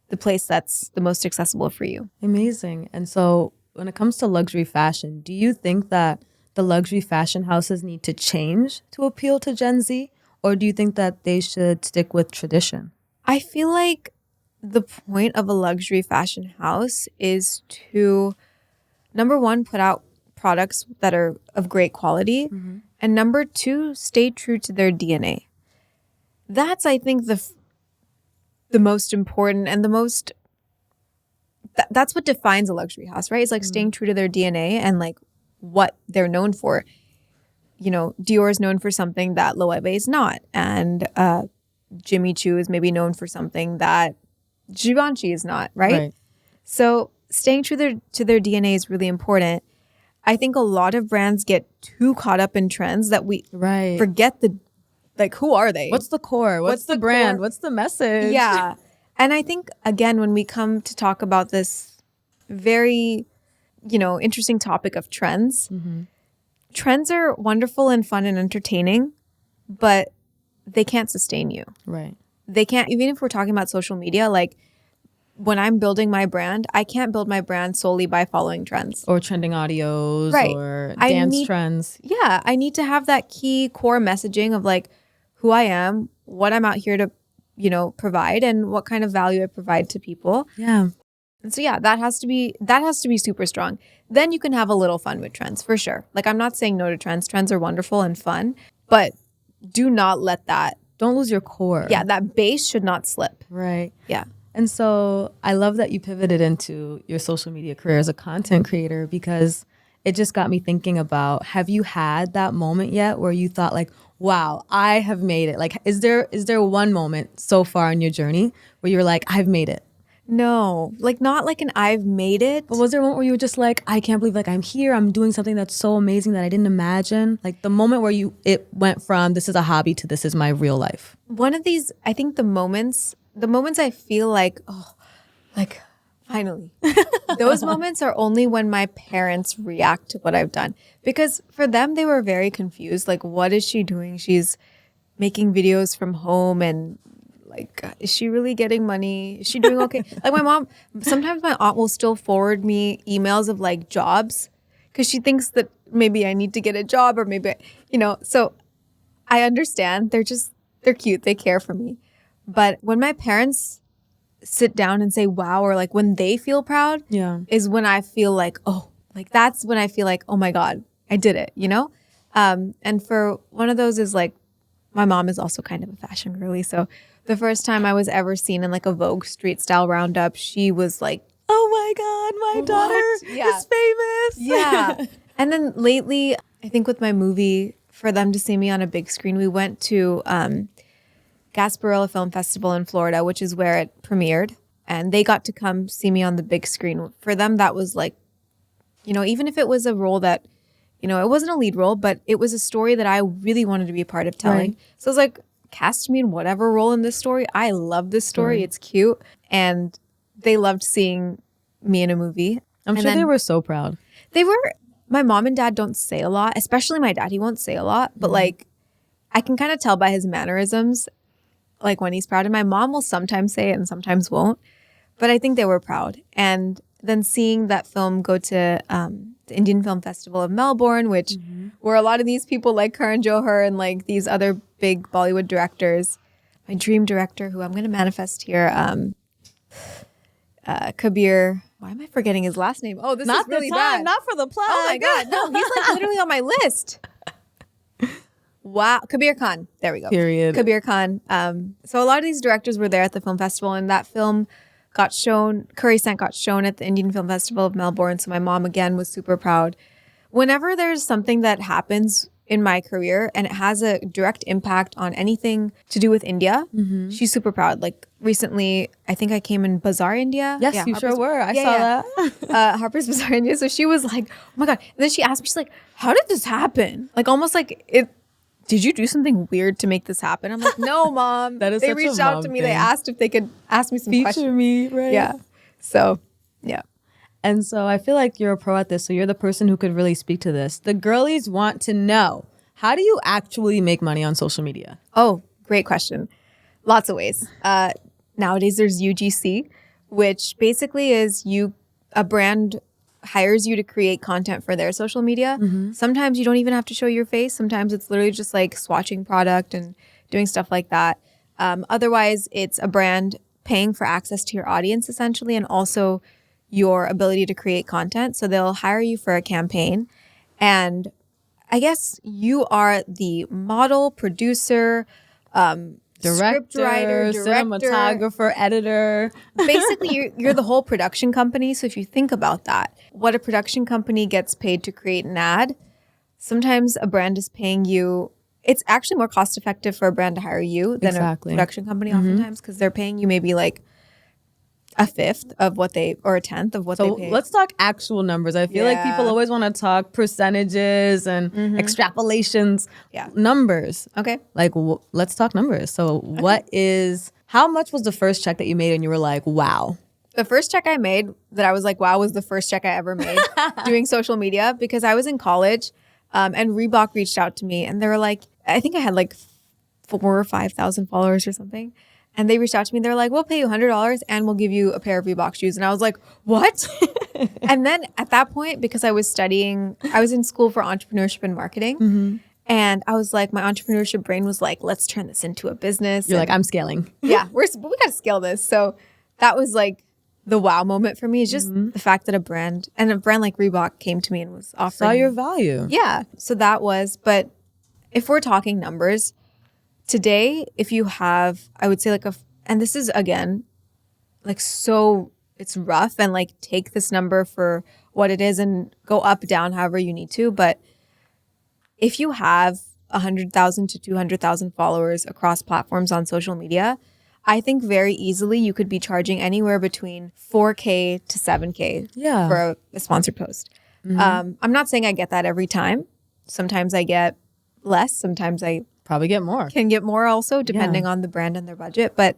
the place that's the most accessible for you. Amazing. And so when it comes to luxury fashion, do you think that the luxury fashion houses need to change to appeal to Gen Z? Or do you think that they should stick with tradition? I feel like the point of a luxury fashion house is to, number one, put out products that are of great quality. And number two, stay true to their DNA. That's, I think, the most important and the most, that's what defines a luxury house, right? It's like staying true to their DNA and like what they're known for. You know, Dior is known for something that Loewe is not. And Jimmy Choo is maybe known for something that Givenchy is not, right? So staying true to their DNA is really important. I think a lot of brands get too caught up in trends that we forget who are they? What's the core? What's the brand? Core? What's the message? Yeah. And I think, again, when we come to talk about this very, you know, interesting topic of trends, trends are wonderful and fun and entertaining, but they can't sustain you. Right. They can't, even if we're talking about social media, like when I'm building my brand, I can't build my brand solely by following trends. Or trending audios or dance trends. Yeah. I need to have that key core messaging of like who I am, what I'm out here to, you know, provide and what kind of value I provide to people. Yeah. And so, yeah, that has to be super strong. Then you can have a little fun with trends for sure. Like, I'm not saying no to trends. Trends are wonderful and fun, but do not let that don't lose your core. Yeah, that base should not slip. Right. Yeah. And so I love that you pivoted into your social media career as a content creator, because it just got me thinking about, have you had that moment yet where you thought like, wow, I have made it? Like, is there one moment so far in your journey where you're like, I've made it? No, like not like an I've made it. But was there one where you were just like, I can't believe like I'm here, I'm doing something that's so amazing that I didn't imagine? Like the moment where it went from this is a hobby to this is my real life. One of these, I think the moments I feel like, oh, like finally, those moments are only when my parents react to what I've done. Because for them, they were very confused. Like, what is she doing? She's making videos from home, and like, is she really getting money? Is she doing okay? Like my mom, sometimes my aunt will still forward me emails of like jobs because she thinks that maybe I need to get a job, or maybe, so I understand. They're cute. They care for me. But when my parents sit down and say, wow, or like when they feel proud, is when I feel like, oh, like that's when I feel like, oh my God, I did it, And for one of those is like, my mom is also kind of a fashion girly. So the first time I was ever seen in like a Vogue street style roundup, she was like, oh my God, my daughter is famous. Yeah. And then lately, I think with my movie, for them to see me on a big screen, we went to Gasparilla Film Festival in Florida, which is where it premiered. And they got to come see me on the big screen. For them, that was like, even if it was a role that, it wasn't a lead role, but it was a story that I really wanted to be a part of telling. Right. So I was like, cast me in whatever role in this story. I love this story. It's cute. And they loved seeing me in a movie. I'm sure they were so proud. They were. My mom and dad don't say a lot, especially my dad. He won't say a lot, but like I can kind of tell by his mannerisms, like when he's proud. And my mom will sometimes say it and sometimes won't. But I think they were proud. And then seeing that film go to the Indian Film Festival of Melbourne, which where a lot of these people like Karan Johar and like these other big Bollywood directors. My dream director, who I'm going to manifest here, Kabir. Why am I forgetting his last name? Oh, this is really bad. Not for the plug. Oh my God. No, he's like literally on my list. Wow. Kabir Khan. There we go. Period. Kabir Khan. So a lot of these directors were there at the film festival, and that film got shown, Curry Scent got shown at the Indian Film Festival of Melbourne. So my mom, again, was super proud. Whenever there's something that happens in my career and it has a direct impact on anything to do with India, she's super proud. Like recently, I think I came in Bazaar, India. Yes, you sure were. I saw that. Harper's Bazaar, India. So she was like, oh my God. And then she asked me, she's like, how did this happen? Like almost like did you do something weird to make this happen? I'm like, no, Mom. That is they such reached a out mom to me. thing. They asked if they could ask me some questions. Feature me, right? Yeah. So, yeah. And so I feel like you're a pro at this. So you're the person who could really speak to this. The girlies want to know, how do you actually make money on social media? Oh, great question. Lots of ways. Nowadays, there's UGC, which basically is a brand hires you to create content for their social media. Sometimes you don't even have to show your face. Sometimes it's literally just like swatching product and doing stuff like that. Otherwise, it's a brand paying for access to your audience essentially, and also your ability to create content. So they'll hire you for a campaign, and I guess you are the model, producer, Director, cinematographer, editor. Basically, you're the whole production company. So if you think about that, what a production company gets paid to create an ad, sometimes a brand is paying you. It's actually more cost effective for a brand to hire you than a production company oftentimes, because they're paying you maybe like a fifth of what or a tenth of what they pay. So let's talk actual numbers. I feel like people always want to talk percentages and extrapolations. Yeah. Numbers. Okay. Like, let's talk numbers. So how much was the first check that you made and you were like, wow? The first check I made that I was like, wow, was the first check I ever made doing social media, because I was in college and Reebok reached out to me and they were like, I think I had like 4,000 or 5,000 followers or something. And they reached out to me. They're like, we'll pay you $100 and we'll give you a pair of Reebok shoes. And I was like, what? And then at that point, because I was in school for entrepreneurship and marketing. And I was like, my entrepreneurship brain was like, let's turn this into a business. You're like, I'm scaling. Yeah, we got to scale this. So that was like the wow moment for me, is just the fact that a brand like Reebok came to me and was offering. Saw your value. Yeah. So that was, but if we're talking numbers, Today, if you have, I would say and this is again, so it's rough and take this number for what it is and go up, down, however you need to. But if you have 100,000 to 200,000 followers across platforms on social media, I think very easily you could be charging anywhere between 4K to 7K for a sponsored post. I'm not saying I get that every time. Sometimes I get less. Sometimes I probably get more. Can get more also, depending on the brand and their budget. But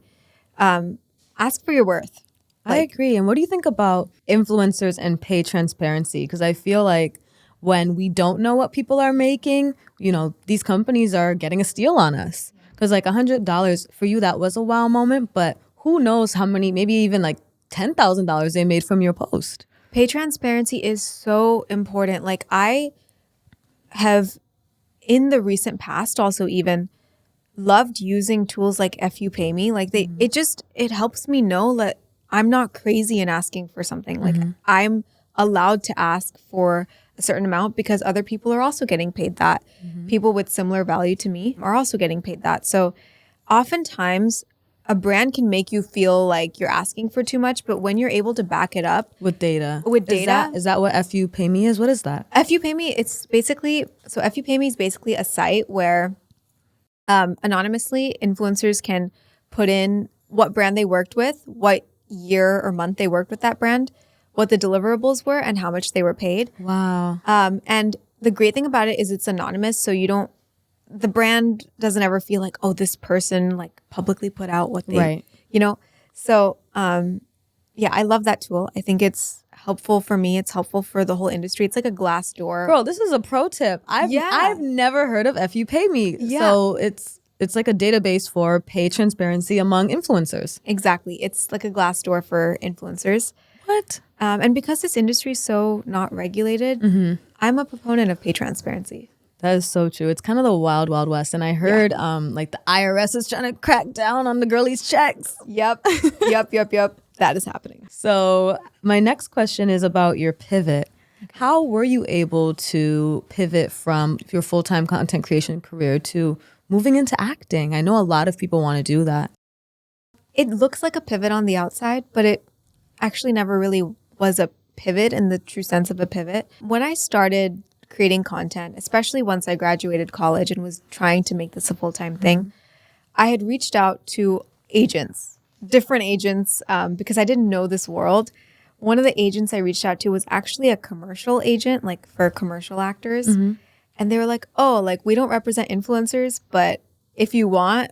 ask for your worth. I agree. And what do you think about influencers and pay transparency? Because I feel like when we don't know what people are making, these companies are getting a steal on us. Because $100 for you, that was a wow moment. But who knows how many, maybe even $10,000 they made from your post. Pay transparency is so important. I have, in the recent past, also even loved using tools like FUPayMe. It helps me know that I'm not crazy in asking for something. I'm allowed to ask for a certain amount because other people are also getting paid that. People with similar value to me are also getting paid that. So oftentimes a brand can make you feel like you're asking for too much, but when you're able to back it up with data. Is that what FUPayMe is? What is that? FUPayMe, FUPayMe is basically a site where anonymously influencers can put in what brand they worked with, what year or month they worked with that brand, what the deliverables were, and how much they were paid. Wow. And the great thing about it is it's anonymous, so the brand doesn't ever feel like, oh, this person publicly put out what they, So, I love that tool. I think it's helpful for me. It's helpful for the whole industry. It's like a glass door. Girl, this is a pro tip. I've never heard of FUPayMe. Yeah. So it's like a database for pay transparency among influencers. Exactly. It's like a glass door for influencers. What? And because this industry is so not regulated, I'm a proponent of pay transparency. That is so true. It's kind of the wild, wild west. And I heard the IRS is trying to crack down on the girlies' checks. Yep. Yep. That is happening. So my next question is about your pivot. How were you able to pivot from your full-time content creation career to moving into acting? I know a lot of people want to do that. It looks like a pivot on the outside, but it actually never really was a pivot in the true sense of a pivot. When I started creating content, especially once I graduated college and was trying to make this a full-time thing, I had reached out to different agents, because I didn't know this world. One of the agents I reached out to was actually a commercial agent, for commercial actors. And they were like, oh, we don't represent influencers, but if you want,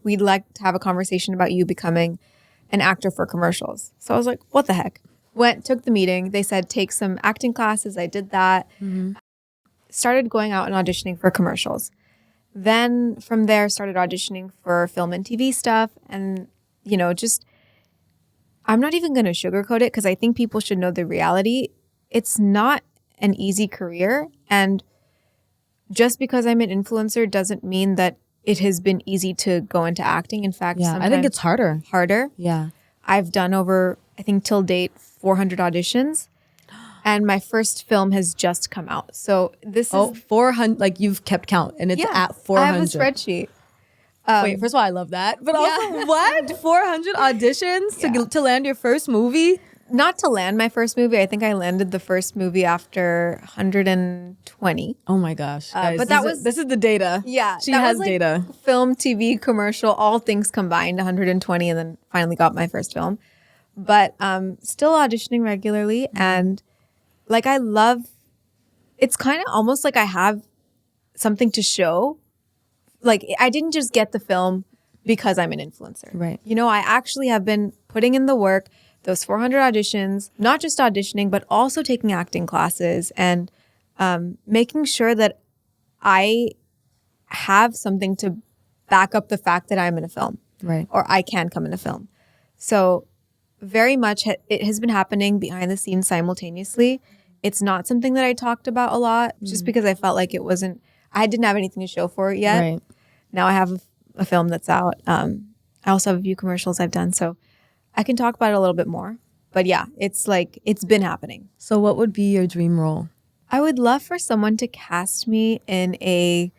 we'd like to have a conversation about you becoming an actor for commercials. So I was like, what the heck? Took the meeting. They said, take some acting classes. I did that. Started going out and auditioning for commercials. Then from there, started auditioning for film and TV stuff. And, I'm not even going to sugarcoat it because I think people should know the reality. It's not an easy career. And just because I'm an influencer doesn't mean that it has been easy to go into acting. In fact, I think it's harder. Yeah. I've done over, I think till date, 400 auditions. And my first film has just come out. So this is 400, you've kept count and it's at 400. I have a spreadsheet. Wait, first of all, I love that. But also, what? 400 auditions to land your first movie? Not to land my first movie. I think I landed the first movie after 120. Oh my gosh. Guys, but this is the data. Yeah. She has data. Film, TV, commercial, all things combined, 120, and then finally got my first film. But still auditioning regularly. And it's kind of almost like I have something to show. I didn't just get the film because I'm an influencer. Right. I actually have been putting in the work, those 400 auditions, not just auditioning, but also taking acting classes and making sure that I have something to back up the fact that I'm in a film. Right. Or I can come in a film. So very much it has been happening behind the scenes simultaneously. It's not something that I talked about a lot just because I felt like I didn't have anything to show for it yet. Right. Now I have a film that's out. I also have a few commercials I've done, so I can talk about it a little bit more. But yeah, it's been happening. So what would be your dream role? I would love for someone to cast me in a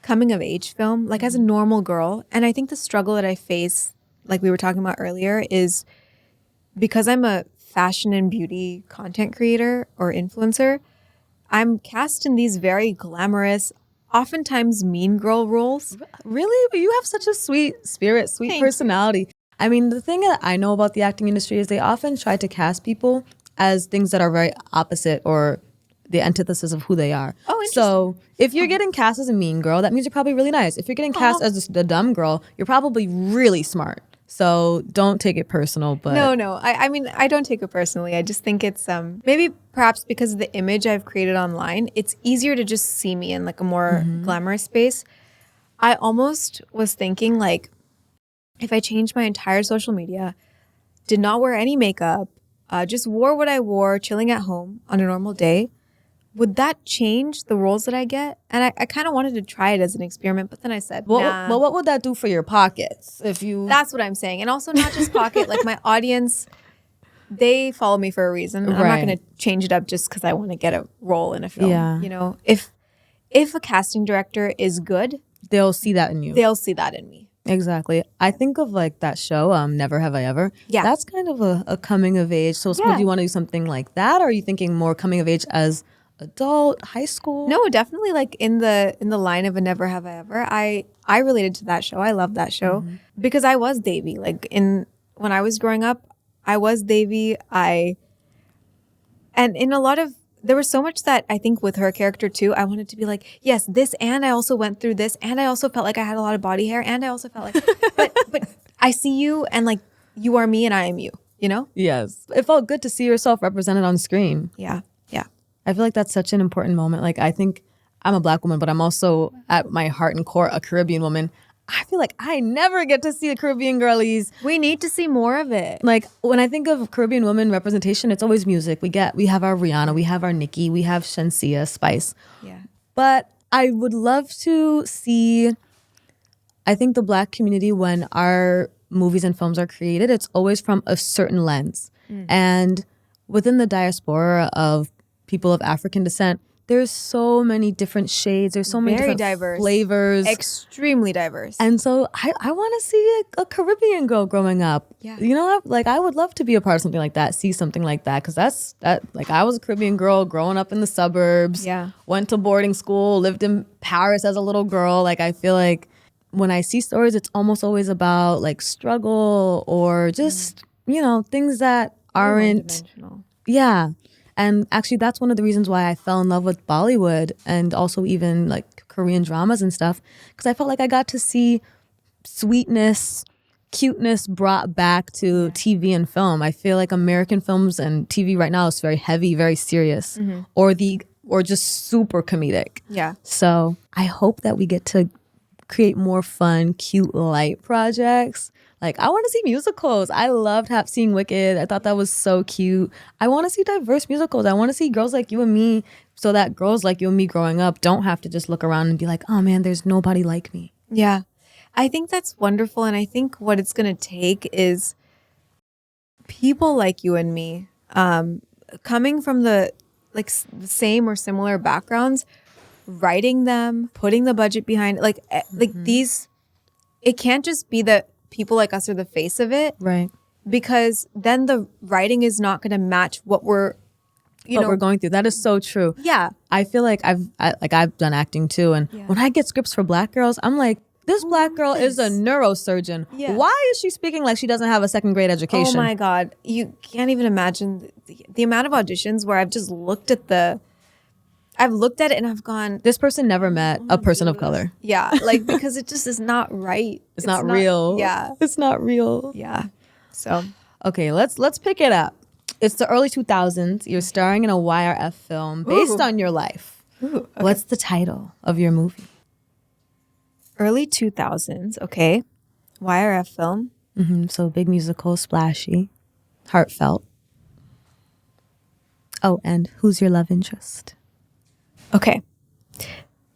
coming of age film, like as a normal girl. And I think the struggle that I face, like we were talking about earlier, is because I'm a fashion and beauty content creator or influencer, I'm cast in these very glamorous, oftentimes mean girl roles. Really? But you have such a sweet spirit, sweet Thank personality. I mean, the thing that I know about the acting industry is they often try to cast people as things that are very opposite or the antithesis of who they are. Oh, interesting. So if you're getting cast as a mean girl, that means you're probably really nice. If you're getting cast as the dumb girl, you're probably really smart. So don't take it personal. But No. I mean, I don't take it personally. I just think it's maybe perhaps because of the image I've created online, it's easier to just see me in like a more glamorous space. I almost was thinking like, if I changed my entire social media, did not wear any makeup, just wore what I wore, chilling at home on a normal day, would that change the roles that I get? And I kind of wanted to try it as an experiment, but then I said, nah. Well, what would that do for your pockets if you? That's what I'm saying. And also not just pocket, like my audience, they follow me for a reason. I'm not going to change it up just because I want to get a role in a film. Yeah. You know, if a casting director is good, they'll see that in you. They'll see that in me. Exactly. I think of like that show, Never Have I Ever. Yeah. That's kind of a coming of age. So would you want to do something like that? Or are you thinking more coming of age as adult, high school? No, definitely like in the line of a Never Have I Ever. I related to that show. I love that show because I was Davy. Like when I was growing up, I was Davy. And in a lot of, there was so much that I think with her character too, I wanted to be like, yes, this, and I also went through this, and I also felt like I had a lot of body hair, and I also felt like, but I see you, and like you are me, and I am you. You know? Yes. It felt good to see yourself represented on screen. Yeah. I feel like that's such an important moment. Like I think I'm a Black woman, but I'm also at my heart and core a Caribbean woman. I feel like I never get to see the Caribbean girlies. We need to see more of it. Like when I think of Caribbean women representation, it's always music. We have our Rihanna, we have our Nicki, we have Shensia, Spice. Yeah. But I would love to see, I think the Black community, when our movies and films are created, it's always from a certain lens. And within the diaspora of people of African descent, there's so many different shades. There's so many Very different diverse. flavors. Extremely diverse. And so I want to see a Caribbean girl growing up. Yeah. You know, like I would love to be a part of something like that, see something like that. Because like I was a Caribbean girl growing up in the suburbs. Yeah. Went to boarding school, lived in Paris as a little girl. Like I feel like when I see stories, it's almost always about like struggle or just, you know, things that aren't. One-dimensional. Yeah. And actually, that's one of the reasons why I fell in love with Bollywood and also even like Korean dramas and stuff. Because I felt like I got to see sweetness, cuteness brought back to TV and film. I feel like American films and TV right now is very heavy, very serious, or just super comedic. Yeah. So I hope that we get to create more fun, cute, light projects. Like, I want to see musicals. I loved seeing Wicked. I thought that was so cute. I want to see diverse musicals. I want to see girls like you and me, so that girls like you and me growing up don't have to just look around and be like, oh man, there's nobody like me. Yeah. I think that's wonderful. And I think what it's going to take is people like you and me, coming from the same or similar backgrounds, writing them, putting the budget behind these. It can't just be that people like us are the face of it, Right. because then the writing is not going to match what we're going through. That is so true. Yeah. I feel like I've done acting too, and when I get scripts for Black girls, I'm like, this Black girl is a neurosurgeon. Yeah. Why is she speaking like she doesn't have a second grade education? Oh my God. You can't even imagine the amount of auditions where I've just looked at it and I've gone, This person never met a person of color. yeah, like, because it just is not right. It's not real. Yeah. It's not real. Yeah. So, Okay, let's pick it up. It's the early 2000s. You're starring in a YRF film based on your life. okay. What's the title of your movie? Early 2000s. Okay. YRF film. So big musical, splashy, heartfelt. Oh, and who's your love interest? Okay.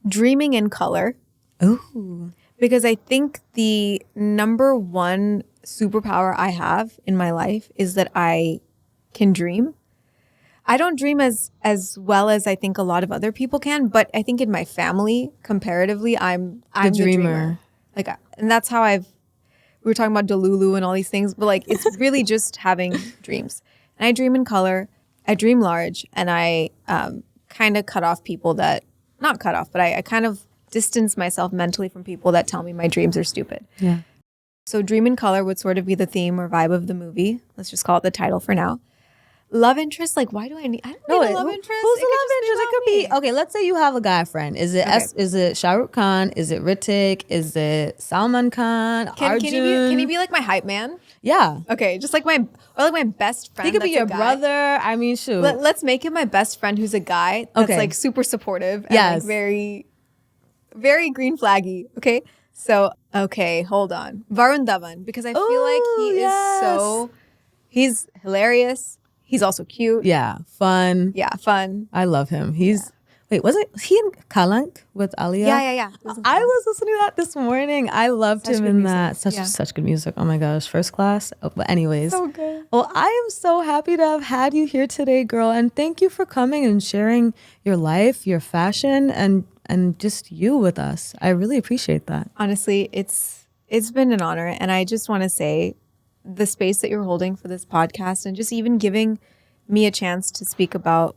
Dreaming in color. Ooh. Because I think the number one superpower I have in my life is that I can dream. I don't dream as well as I think a lot of other people can, but I think in my family, comparatively, I'm the dreamer. Like, and that's how we were talking about Delulu and all these things, but like, it's really just having dreams. And I dream in color, I dream large, and I kind of cut off people that, not cut off, but I kind of distance myself mentally from people that tell me my dreams are stupid. Yeah. So Dream in Color would sort of be the theme or vibe of the movie. Let's just call it the title for now. Love interest, like why do I don't need a love interest. Who's the love interest? It could be, okay, let's say you have a guy friend. Is it Shah Rukh Khan? Is it Ritik? Is it Salman Khan? Arjun? Can he be like my hype man? Yeah. Okay, just like my best friend. He could be your brother. I mean, shoot. Let's make him my best friend who's a guy that's like super supportive and like very, very green flaggy. Okay. So, okay, hold on. Varun Dhawan, because I feel like he's hilarious. He's also cute. Yeah, fun. Yeah, fun. I love him. Wait, wasn't he in Kalank with Alia? Yeah. I was listening to that this morning. I loved him in that. Such good music. Oh my gosh, First Class. Oh, but anyways. So good. Well, I am so happy to have had you here today, girl. And thank you for coming and sharing your life, your fashion, and just you with us. I really appreciate that. Honestly, it's been an honor. And I just want to say the space that you're holding for this podcast and just even giving me a chance to speak about,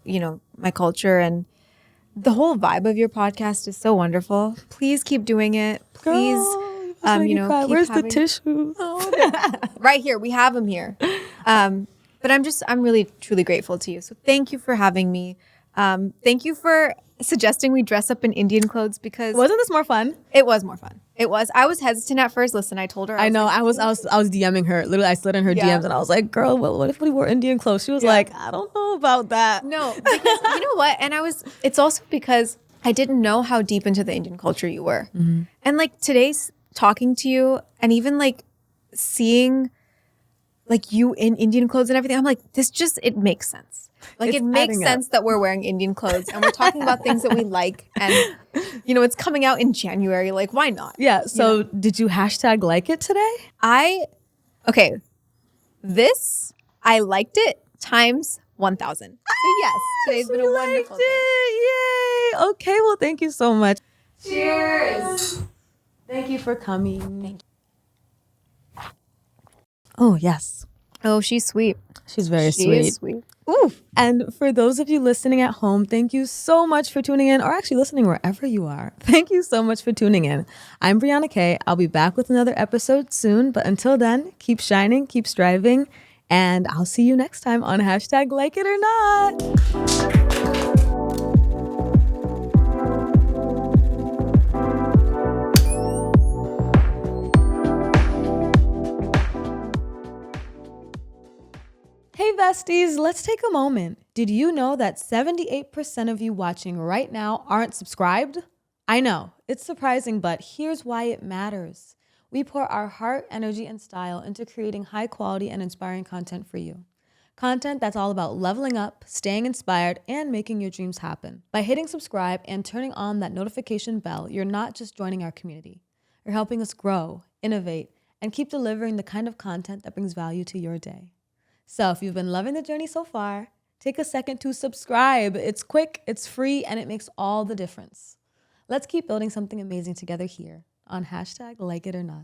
my culture and the whole vibe of your podcast is so wonderful. Please keep doing it. Please, keep where's the tissues? Right here. We have them here. But I'm really, truly grateful to you. So thank you for having me. Thank you for suggesting we dress up in Indian clothes because wasn't this more fun? It was more fun. It was. I was hesitant at first. Listen, I told her. I was DMing her. Literally, I slid in her DMs and I was like, "Girl, what if we wore Indian clothes?" She was like, "I don't know about that." No, because you know what? And it's also because I didn't know how deep into the Indian culture you were, and like today's talking to you and even like seeing like you in Indian clothes and everything. I'm like, it makes sense. Like it makes sense that we're wearing Indian clothes and we're talking about things that we like and it's coming out in January. Like why not? Yeah. So did you hashtag like it today? I liked it times 1,000. So yes, today's been a wonderful day. Yay. Okay. Well, thank you so much. Cheers. Thank you for coming. Thank you. Oh, yes. Oh, she's sweet. She's very sweet. She is sweet. Ooh. And for those of you listening at home, thank you so much for tuning in, or actually listening wherever you are. Thank you so much for tuning in. I'm Brianna Kay. I'll be back with another episode soon, but until then, keep shining, keep striving, and I'll see you next time on hashtag Like It or Not. Hey besties, let's take a moment. Did you know that 78% of you watching right now aren't subscribed? I know, it's surprising, but here's why it matters. We pour our heart, energy, and style into creating high quality and inspiring content for you. Content that's all about leveling up, staying inspired, and making your dreams happen. By hitting subscribe and turning on that notification bell, you're not just joining our community. You're helping us grow, innovate, and keep delivering the kind of content that brings value to your day. So if you've been loving the journey so far, take a second to subscribe. It's quick, it's free, and it makes all the difference. Let's keep building something amazing together here on hashtag Like It or Not.